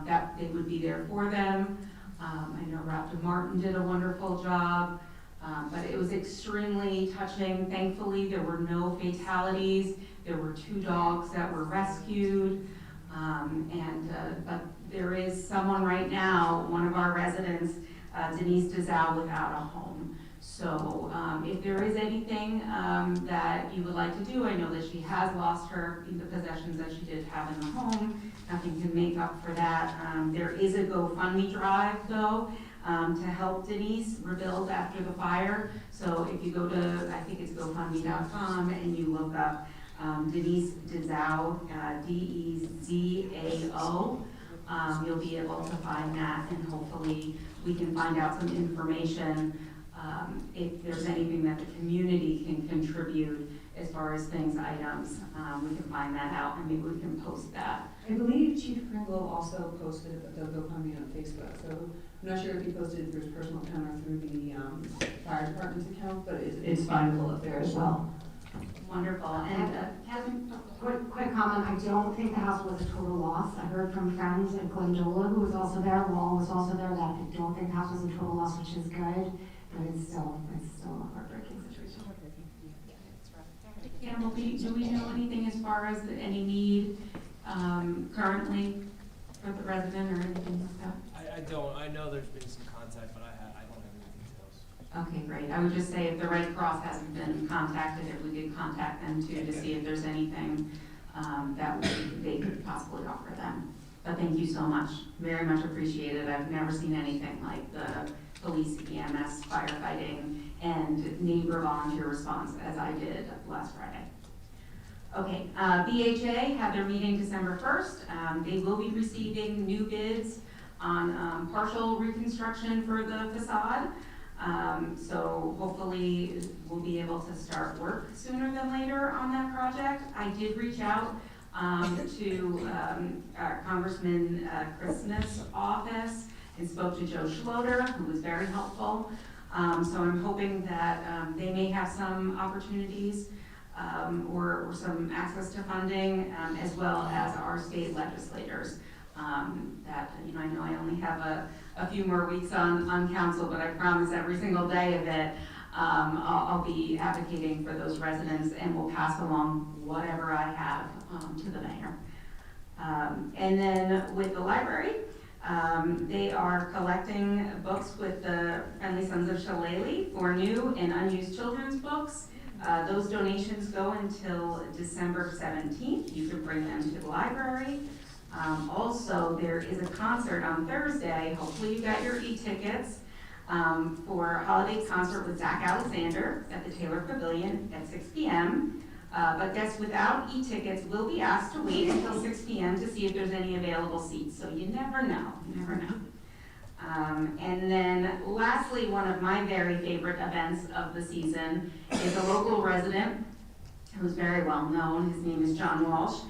that they would be there for them. I know Raptor Martin did a wonderful job, but it was extremely touching. Thankfully, there were no fatalities. There were 2 dogs that were rescued, but there is someone right now, one of our residents, Denise DeZau, without a home. So if there is anything that you would like to do, I know that she has lost the possessions that she did have in the home. Nothing can make up for that. There is a GoFundMe drive, though, to help Denise rebuild after the fire. So if you go to, I think it's GoFundMe.com, and you look up Denise DeZau, DEZAO, you'll be able to find that, and hopefully we can find out some information if there's anything that the community can contribute as far as things, items. We can find that out, and maybe we can post that. I believe Chief Pringle also posted the GoFundMe on Facebook, so I'm not sure if he posted it through his personal account or through the fire department's account, but it's findable up there as well. Wonderful. And Kevin? Quick comment, I don't think the house was a total loss. I heard from friends at Glendola, who was also there, Lowell was also there, that I don't think the house was a total loss, which is good, but it's still a heartbreaking situation. Campbell, do we know anything as far as any need currently for the resident or anything like that? I don't. I know there's been some contact, but I don't have any details. Okay, great. I would just say if the Red Cross hasn't been contacted, if we could contact them too to see if there's anything that they could possibly offer them. But thank you so much. Very much appreciated. I've never seen anything like the police, EMS, firefighting, and neighbor volunteer response as I did last Friday. Okay, BHA had their meeting December 1st. They will be receiving new bids on partial reconstruction for the facade. So hopefully we'll be able to start work sooner than later on that project. I did reach out to Congressman Chris Smith's office and spoke to Joe Schloter, who was very helpful. So I'm hoping that they may have some opportunities or some access to funding, as well as our state legislators. That, I know I only have a a few more weeks on council, but I promise every single day of it, I'll be advocating for those residents and will pass along whatever I have to the mayor. And then with the library, they are collecting books with the Friendly Sons of Shillelagh for new and unused children's books. Those donations go until December 17th. You can bring them to the library. Also, there is a concert on Thursday. Hopefully you got your e-tickets for a holiday concert with Zach Alexander at the Taylor Pavilion at 6 p.m. But guests without e-tickets will be asked to wait until 6 p.m. to see if there's any available seats. So you never know, you never know. And then lastly, one of my very favorite events of the season is a local resident who's very well known. His name is John Walsh.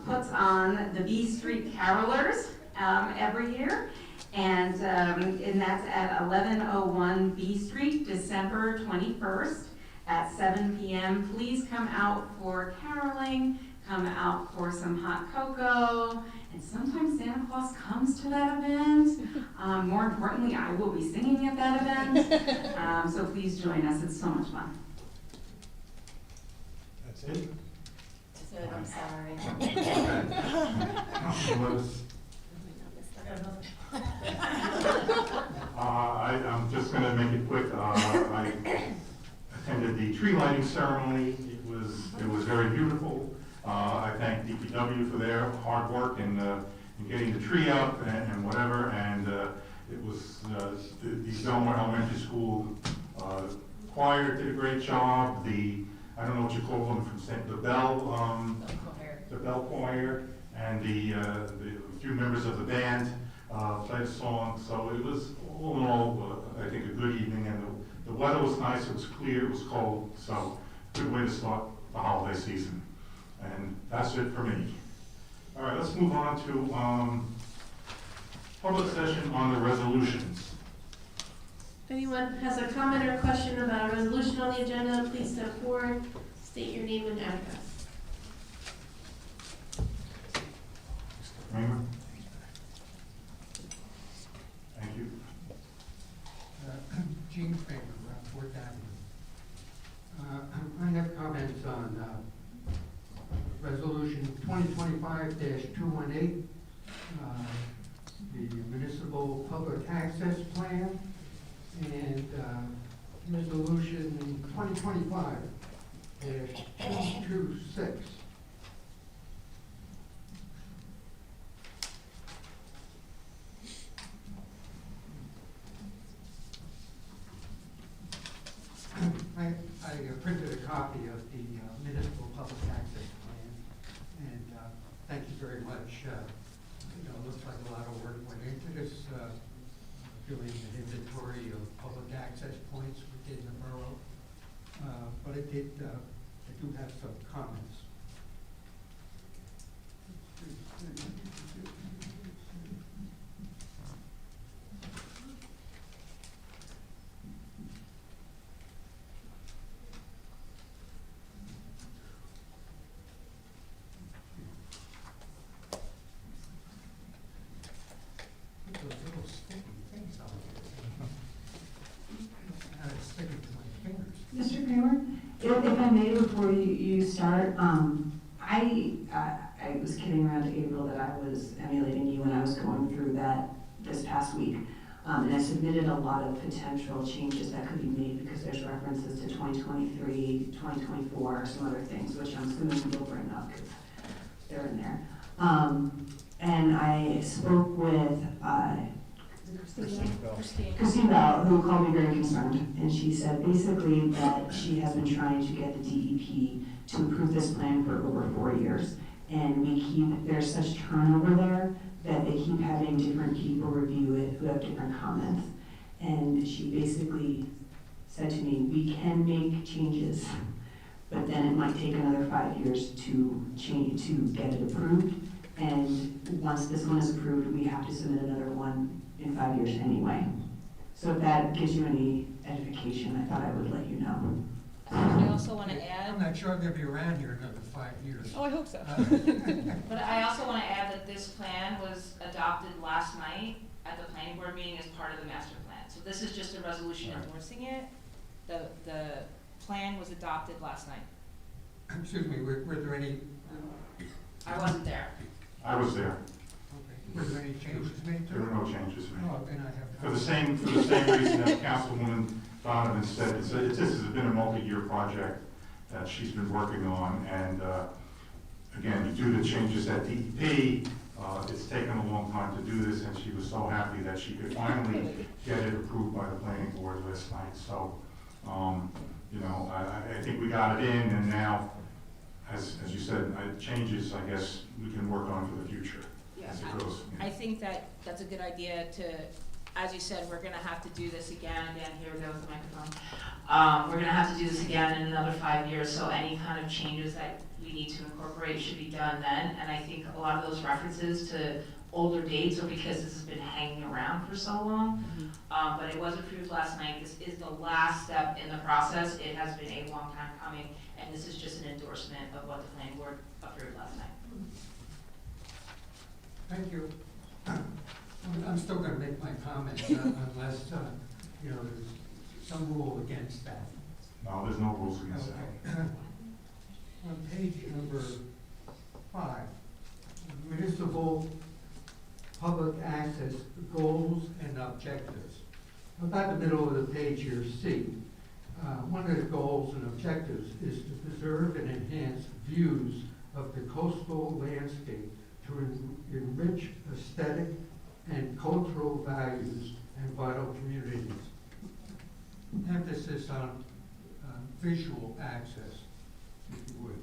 Puts on the B Street Carolers every year. And that's at 1101 B Street, December 21st at 7 p.m. Please come out for caroling, come out for some hot cocoa, and sometimes Santa Claus comes to that event. More importantly, I will be singing at that event. So please join us, it's so much fun. That's it? That's it, I'm sorry. I'm just going to make it quick. I attended the tree lighting ceremony. It was very beautiful. I thank DPW for their hard work in getting the tree up and whatever. And it was the Belmar Elementary School choir did a great job. I don't know what you call them from the bell choir, and the few members of the band played a song. So it was all in all, I think, a good evening. And the weather was nice. It was clear. It was cold. So good way to start the holiday season. And that's it for me. All right, let's move on to public session on the resolutions. If anyone has a comment or question about a resolution on the agenda, please step forward, state your name and address. Kramer? Thank you. Gene Kramer, around 4th Avenue. I have comments on Resolution 2025-218, the Municipal Public Access Plan, and Resolution 2025-226. I printed a copy of the Municipal Public Access Plan, and thank you very much. It looks like a lot of work went into this, doing an inventory of public access points within the borough. But I do have some comments. Those little sticky things on here. It's sticking to my fingers. Mr. Kramer, if I may, before you start, I was kidding around to April that I was emulating you when I was going through that this past week. And I submitted a lot of potential changes that could be made because there's references to 2023, 2024, some other things, which I'm assuming you'll bring up because they're in there. And I spoke with Christine Bell, who called me very concerned, and she said basically that she has been trying to get the DEP to approve this plan for over 4 years, and there's such turnover there that they keep having different people review it who have different comments. And she basically said to me, we can make changes, but then it might take another 5 years to get it approved. And once this one is approved, we have to submit another one in 5 years anyway. So if that gives you any edification, I thought I would let you know. I also want to add. I'm not sure I'm going to be around here another 5 years. Oh, I hope so. But I also want to add that this plan was adopted last night at the planning board meeting as part of the master plan. So this is just a resolution endorsing it. The plan was adopted last night. Excuse me, were there any, I wasn't there. I was there. were there any changes made to There it? were no changes made. Oh, then I have. For the same reason that Councilwoman Donovan said, this has been a multi-year project that she's been working on, and again, due to changes at DEP, it's taken a long time to do this, and she was so happy that she could finally get it approved by the planning board last night. So, you know, I think we got it in, and now, as you said, changes, I guess, we can work on for the future as it goes. I think that's a good idea to, as you said, we're gonna have to do this again, here we go with the microphone. We're gonna have to do this again in another 5 years, so any kind of changes that we need to incorporate should be done then. And I think a lot of those references to older dates are because this has been hanging around for so long. But it was approved last night. This is the last step in the process. It has been a long time coming, and this is just an endorsement of what the planning board approved last night. Thank you. I'm still gonna make my comments unless, you know, there's some rule against that. No, there's no rules against that. Okay. On page number 5, municipal public access goals and objectives. About the middle of the page here, C. One of the goals and objectives is to preserve and enhance views of the coastal landscape to enrich aesthetic and cultural values and vital communities. Emphasis on visual access, if you would.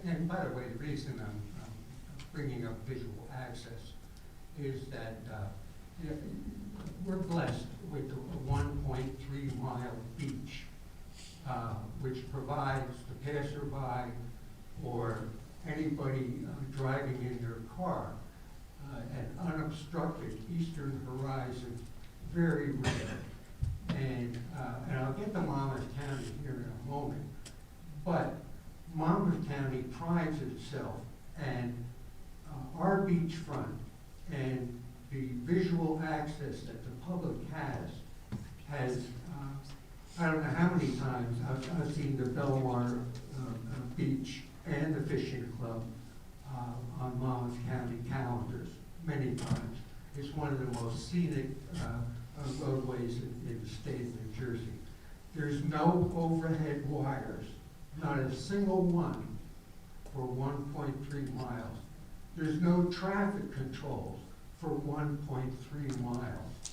And by the way, the reason I'm bringing up visual access is that we're blessed with a 1.3 mile beach, which provides the passerby or anybody driving in their car an unobstructed eastern horizon, very rare. And I'll get to Monmouth County here in a moment, but Monmouth County prides itself, and our beachfront and the visual access that the public has I don't know how many times I've seen the Belmar beach and the fishing club on Monmouth County calendars many times. It's one of the most scenic roadways in the state of New Jersey. There's no overhead wires, not a single one, for 1.3 miles. There's no traffic controls for 1.3 miles,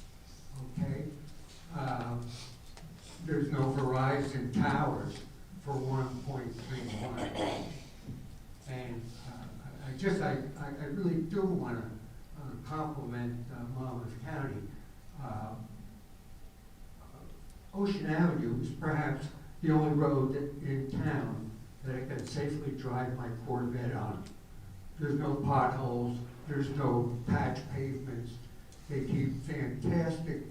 okay? There's no Verizon towers for 1.3 miles. And I really do want to compliment Monmouth County. Ocean Avenue is perhaps the only road in town that I can safely drive my Corvette on. There's no potholes, there's no patch pavements. They keep fantastic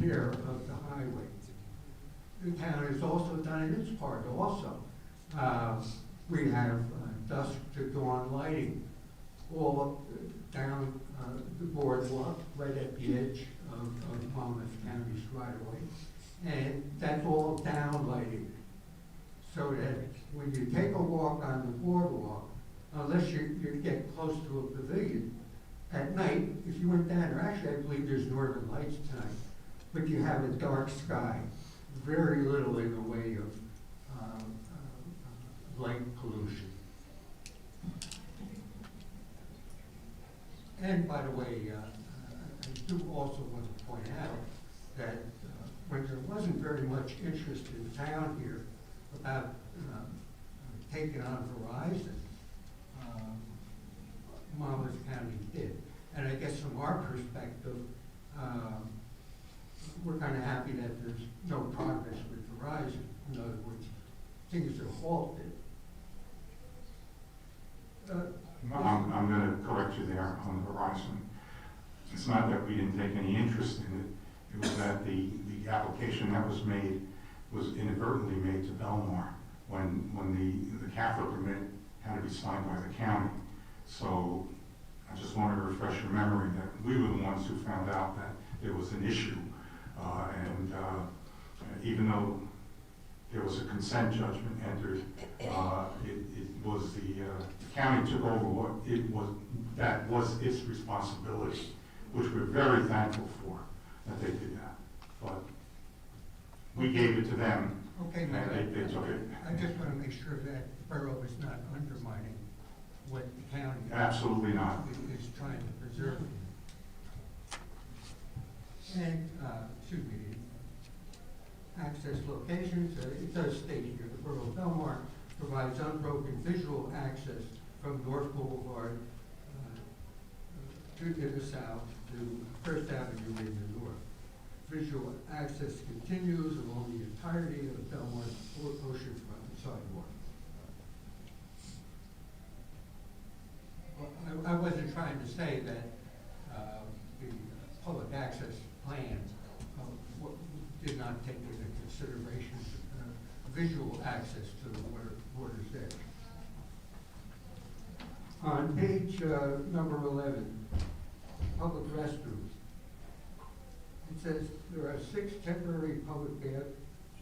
care of the highway. The town has also done its part also. We have dusk to dawn lighting all up down the boardwalk, right at the edge of Monmouth County's right away. And that's all down lighting. So that when you take a walk on the boardwalk, unless you get close to a pavilion, at night, if you went down there, actually I believe there's northern lights tonight, but you have a dark sky, very little in the way of light pollution. And by the way, I do also want to point out that when there wasn't very much interest in town here about taking on Verizon, Monmouth County did. And I guess from our perspective, we're kind of happy that there's no progress with Verizon. In other words, things are halted. I'm going to correct you there on the Verizon. It's not that we didn't take any interest in it. It was that the application that was made was inadvertently made to Belmar when the CAFRA permit had to be signed by the county. So I just want to refresh your memory that we were the ones who found out that there was an issue. Even though there was a consent judgment entered, it was the county took over what it was, that was its responsibility, which we're very thankful for that they did that. But we gave it to them, Okay, and now, they took it. I just want to make sure that the borough is not undermining what the county Absolutely not. is trying to preserve. And, excuse me, access locations, it does state here, the Borough of Belmar provides unbroken visual access from North Boulevard to the south to First Avenue in the north. Visual access continues along the entirety of Belmar's oceanfront sidewalk. Well, I wasn't trying to say that the public access plan did not take into consideration visual access to the water's edge. On page number 11, public restrooms. It says there are 6 temporary public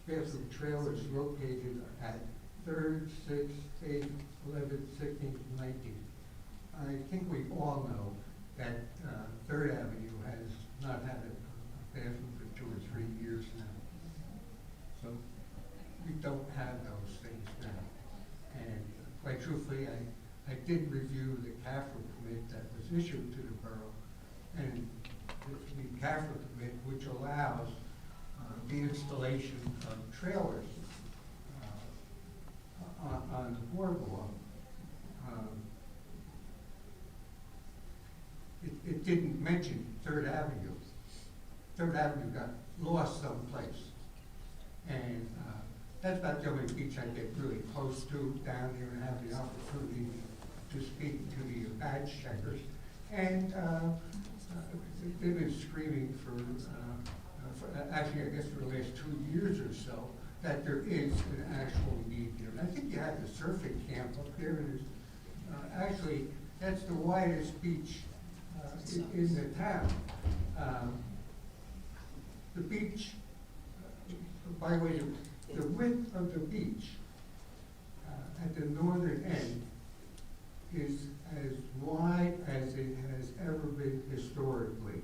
bathroom trailers located at 3rd, 6th, 8th, 11th, 16th, and 19th. I think we all know that 3rd Avenue has not had a bathroom for 2 or 3 years now. So we don't have those things now. And quite truthfully, I did review the CAFRA permit that was issued to the borough, and the CAFRA permit, which allows the installation of trailers on the boardwalk, it didn't mention 3rd Avenue. 3rd Avenue got lost someplace. And that's about the only beach I get really close to down here and have the opportunity to speak to the badge checkers. And they've been screaming for actually, I guess for the last 2 years or so, that there is an actual need here. And I think you have the surfing camp up there. And actually, that's the widest beach in the town. The beach, by the way, the width of the beach at the northern end is as wide as it has ever been historically.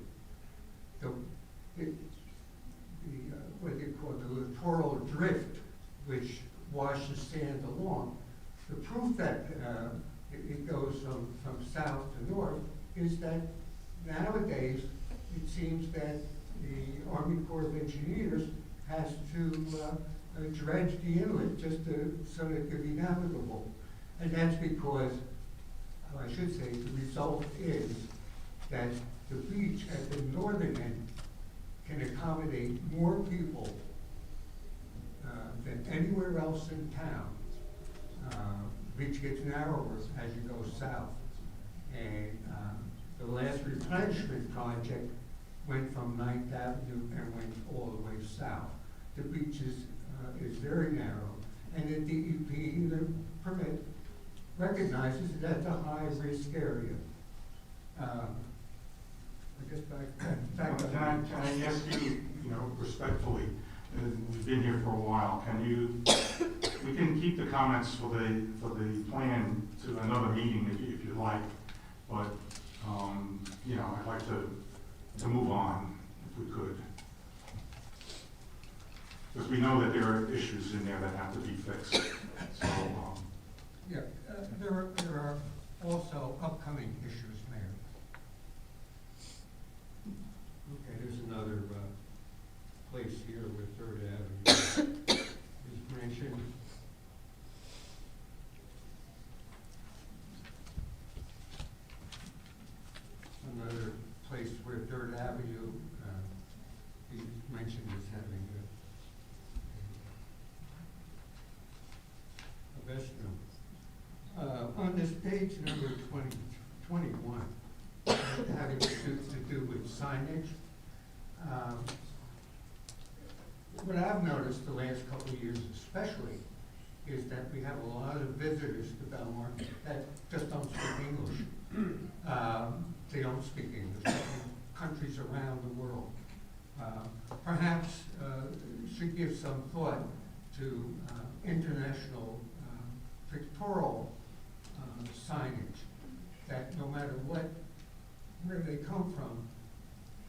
What they call the littoral drift, which washes sand along. The proof that it goes from south to north is that nowadays it seems that the Army Corps of Engineers has to dredge the inlet just so that it can be navigable. And that's because, I should say, the result is that the beach at the northern end can accommodate more people than anywhere else in town. The beach gets narrower as you go south. And the last replenishment project went from 9th Avenue and went all the way south. The beach is very narrow, and the DEP, the permit, recognizes that that's a high-risk area. I guess back Can I ask you, respectfully, we've been here for a while, we can keep the comments for the plan to another meeting if you'd like, but, I'd like to move on if we could. Because we know that there are issues in there that have to be fixed, so. Yeah, there are also upcoming issues, Mayor. Okay, there's another place here where 3rd Avenue is mentioned. Another place where 3rd Avenue is mentioned as having a restroom. On this page number 21, having to do with signage, what I've noticed the last couple of years especially is that we have a lot of visitors to Belmar that just don't speak English. They don't speak English from countries around the world. Perhaps should give some thought to international pictorial signage, that no matter where they come from,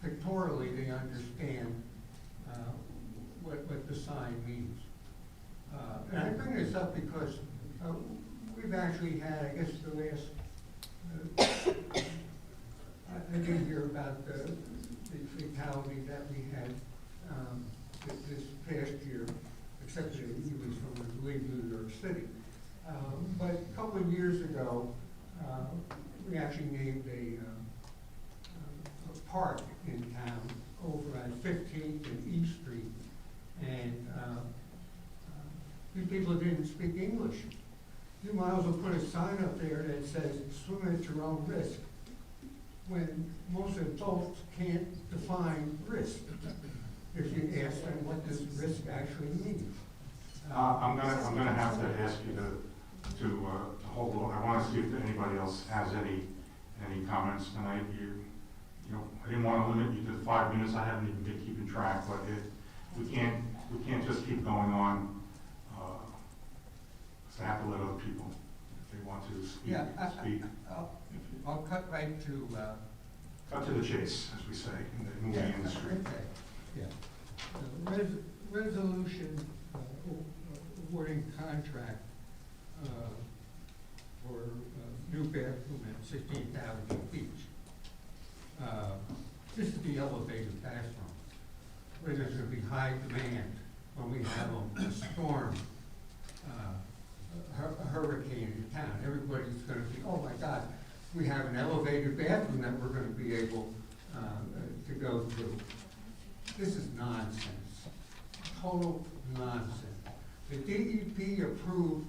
pictorially they understand what the sign means. And I bring this up because we've actually had, I guess, the last, I didn't hear about the fatality that we had this past year, except that he was from, I believe, New York City. But a couple of years ago, we actually named a park in town over at 15th and E Street, and these people didn't speak English. You might as well put a sign up there that says, swim at your own risk, when most adults can't define risk if you ask them what does risk actually mean. I'm gonna have to ask you to hold on. I want to see if anybody else has any comments tonight. You know, I didn't want to limit you to 5 minutes. I haven't even been keeping track, but we can't just keep going on. So I have to let other people, if they want to speak, speak. I'll cut right to cut to the chase, as we say in the movie industry. Okay. Yeah. Resolution awarding contract for new bathroom at 16th Avenue Beach. This is the elevated bathroom, where there's going to be high demand when we have a storm, a hurricane in town. Everybody's going to be, oh my God, we have an elevated bathroom that we're going to be able to go through. This is nonsense, total nonsense. The DEP approved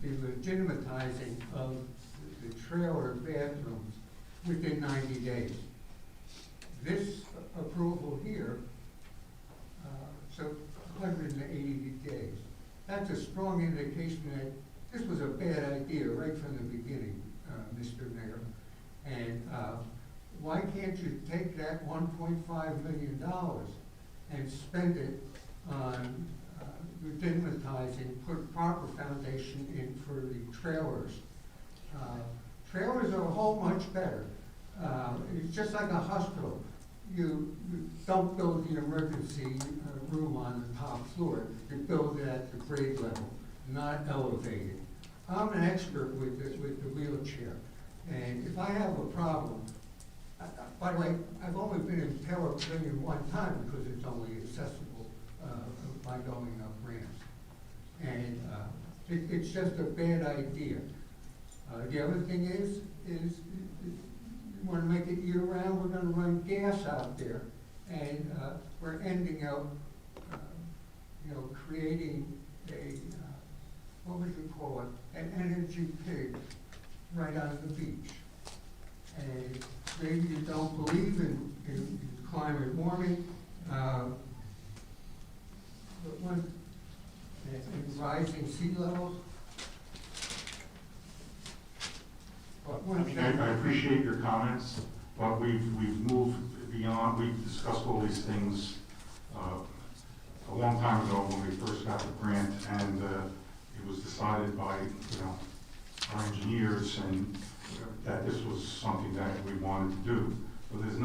the legitimatizing of the trailer bathrooms within 90 days. This approval here, so 180 days. That's a strong indication that this was a bad idea right from the beginning, Mr. Mayor. And why can't you take that $1.5 million and spend it on legitimatizing, put proper foundation in for the trailers? Trailers are a whole much better. It's just like a hospital. You don't build the emergency room on the top floor. You build it at the grade level, not elevated. I'm an expert with the wheelchair, and if I have a problem, by the way, I've only been in Taylor Pavilion one time because it's only accessible by going up ramps, and it's just a bad idea. The other thing is you want to make it year-round, we're going to run gas out there, and we're ending up, creating a, what would you call it, an energy pig right on the beach. And maybe you don't believe in climate warming, but in rising sea levels. I appreciate your comments, but we've moved beyond, we've discussed all these things a long time ago when we first got the grant, and it was decided by, our engineers and that this was something that we wanted to do. So there's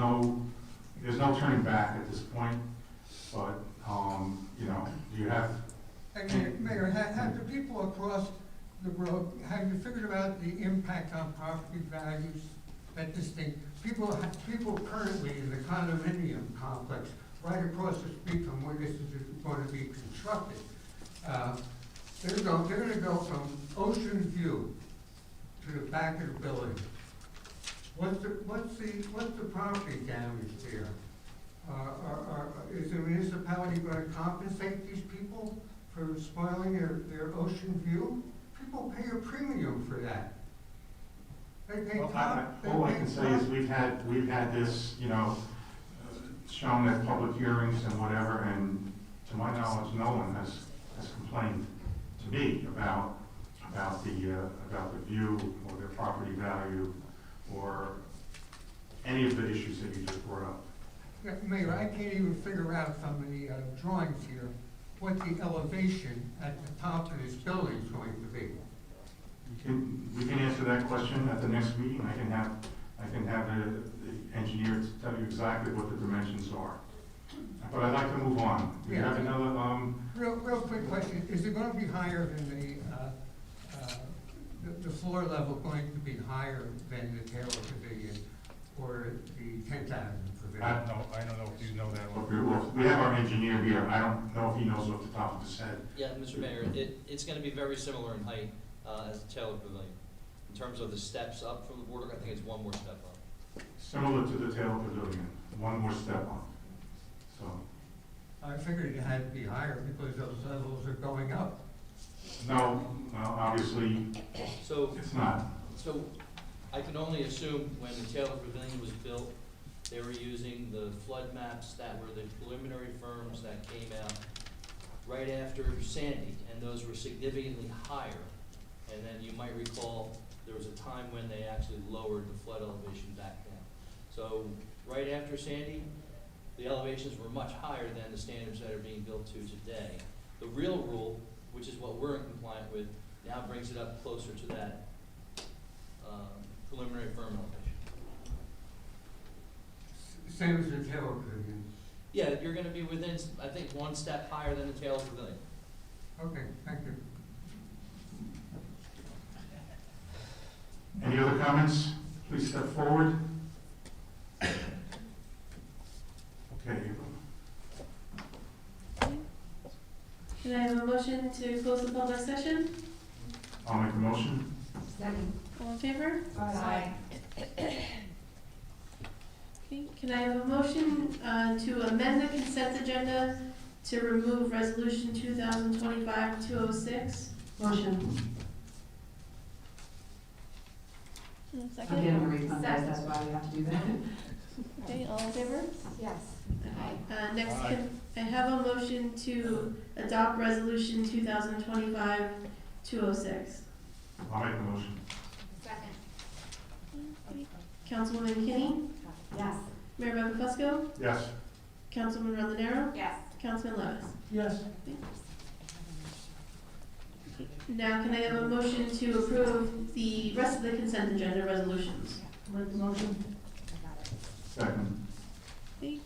no turning back at this point, but, do you have? Mayor, have the people across the road, have you figured out the impact on property values that this thing, people currently in the condominium complex right across the street from where this is going to be constructed, they're going to go from ocean view to the back of the building. What's the property damage there? Is the municipality going to compensate these people for spoiling their ocean view? People pay a premium for that. They pay All I can say is we've had this, shown at public hearings and whatever, and to my knowledge, no one has complained to me about the view or their property value or any of the issues that you just brought up. Yeah, Mayor, I can't even figure out from the drawings here what the elevation at the top of this building is going to be. We can answer that question at the next meeting. I can have the engineer tell you exactly what the dimensions are. But I'd like to move on. Do you have another, Real quick question, is it going to be higher than the floor level going to be higher than the Taylor Pavilion or the 10th Avenue Pavilion? I don't know if you know that. We have our engineer here. I don't know if he knows off the top of his head. Yeah, Mr. Mayor, it's gonna be very similar in height as the Taylor Pavilion. In terms of the steps up from the border, I think it's one more step up. Similar to the Taylor Pavilion, one more step up. So, I figured it had to be higher because those levels are going up. no, well, obviously, So, it's not. so I can only assume when the Taylor Pavilion was built, they were using the flood maps that were the preliminary firms that came out right after Sandy, and those were significantly higher. And then you might recall, there was a time when they actually lowered the flood elevation back down. So right after Sandy, the elevations were much higher than the standards that are being built to today. The real rule, which is what we're in compliant with, now brings it up closer to that preliminary firm elevation. Same as the Taylor Pavilion. Yeah, you're gonna be within, I think, one step higher than the Taylor Pavilion. Okay, thank you. Any other comments? Please step forward. Okay. Can I have a motion to close the public session? I'll make a motion. Second. All in favor? Aye. Okay, can I have a motion to amend the consent agenda to remove resolution 2025-206? Motion. Second? I'm getting a refund, guys, that's why we have to do that. Okay, all in favor? Yes. Next, Aye. can I have a motion to adopt resolution 2025-206? I'll make a motion. Second. Councilwoman Kinney? Yes. Mayor Buckafusco? Yes. Councilman Rondonero? Yes. Councilman Levis? Yes. Now, can I have a motion to approve the rest of the consent agenda resolutions? Make the motion. Second. Okay.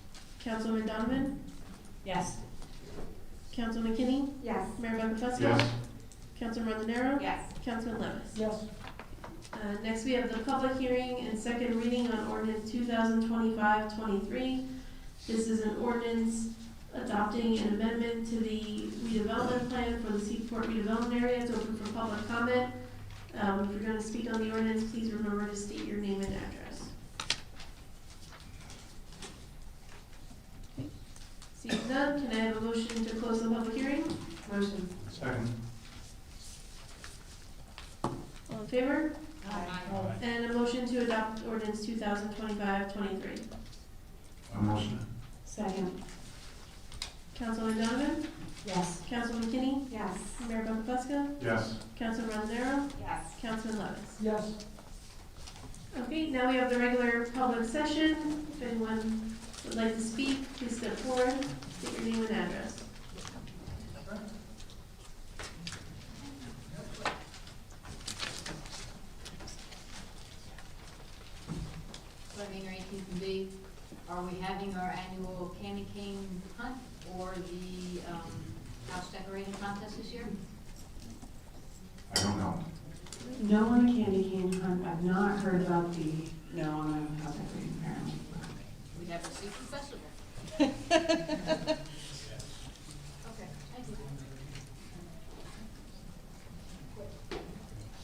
Councilman Donovan? Yes. Councilman Kinney? Yes. Mayor Buckafusco? Yes. Councilman Rondonero? Yes. Councilman Levis? Yes. Next, we have the public hearing and second reading on ordinance 2025-23. This is an ordinance adopting an amendment to the redevelopment plan for the Seaport redevelopment area. It's open for public comment. If you're going to speak on the ordinance, please remember to state your name and address. Okay. Seeing none, can I have a motion to close the public hearing? Motion. Second. All in favor? Aye. And a motion to adopt ordinance 2025-23. A motion. Second. Councilman Donovan? Yes. Councilman Kinney? Yes. Mayor Buckafusco? Yes. Councilman Rondonero? Yes. Councilman Levis? Yes. Okay, now we have the regular public session. If anyone would like to speak, please step forward, state your name and address. Are we having our annual candy cane hunt or the house decorating contest this year? I don't know. No on a candy cane hunt, I've not heard about the, no on a house decorating apparently. We have a seafood festival. Okay, thank you.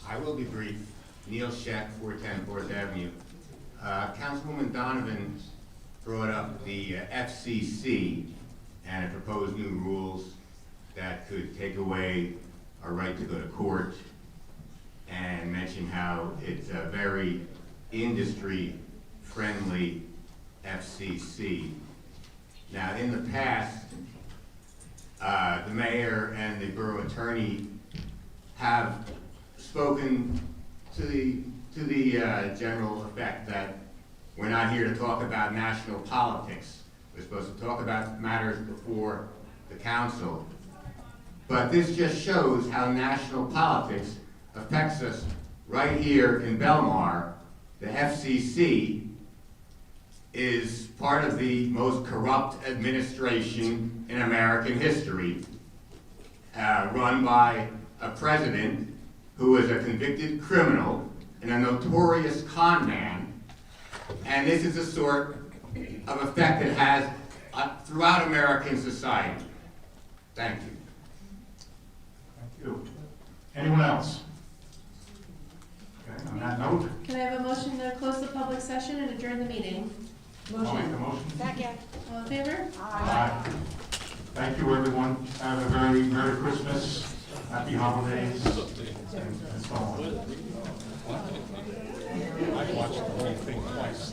I will be brief. Neil Scheck, 410 4th Avenue. Councilwoman Donovan brought up the FCC and proposed new rules that could take away our right to go to court, and mentioned how it's a very industry-friendly FCC. Now, in the past, the mayor and the borough attorney have spoken to the general effect that we're not here to talk about national politics. We're supposed to talk about matters before the council. But this just shows how national politics affects us right here in Belmar. The FCC is part of the most corrupt administration in American history, run by a president who is a convicted criminal and a notorious con man. And this is the sort of effect it has throughout American society. Thank you. Thank you. Anyone else? Okay, on that note, Can I have a motion to close the public session and adjourn the meeting? I'll make the motion. Second. All in favor? Aye. Thank you, everyone. Have a very Merry Christmas, Happy Holidays, and so on. I watched the whole thing twice.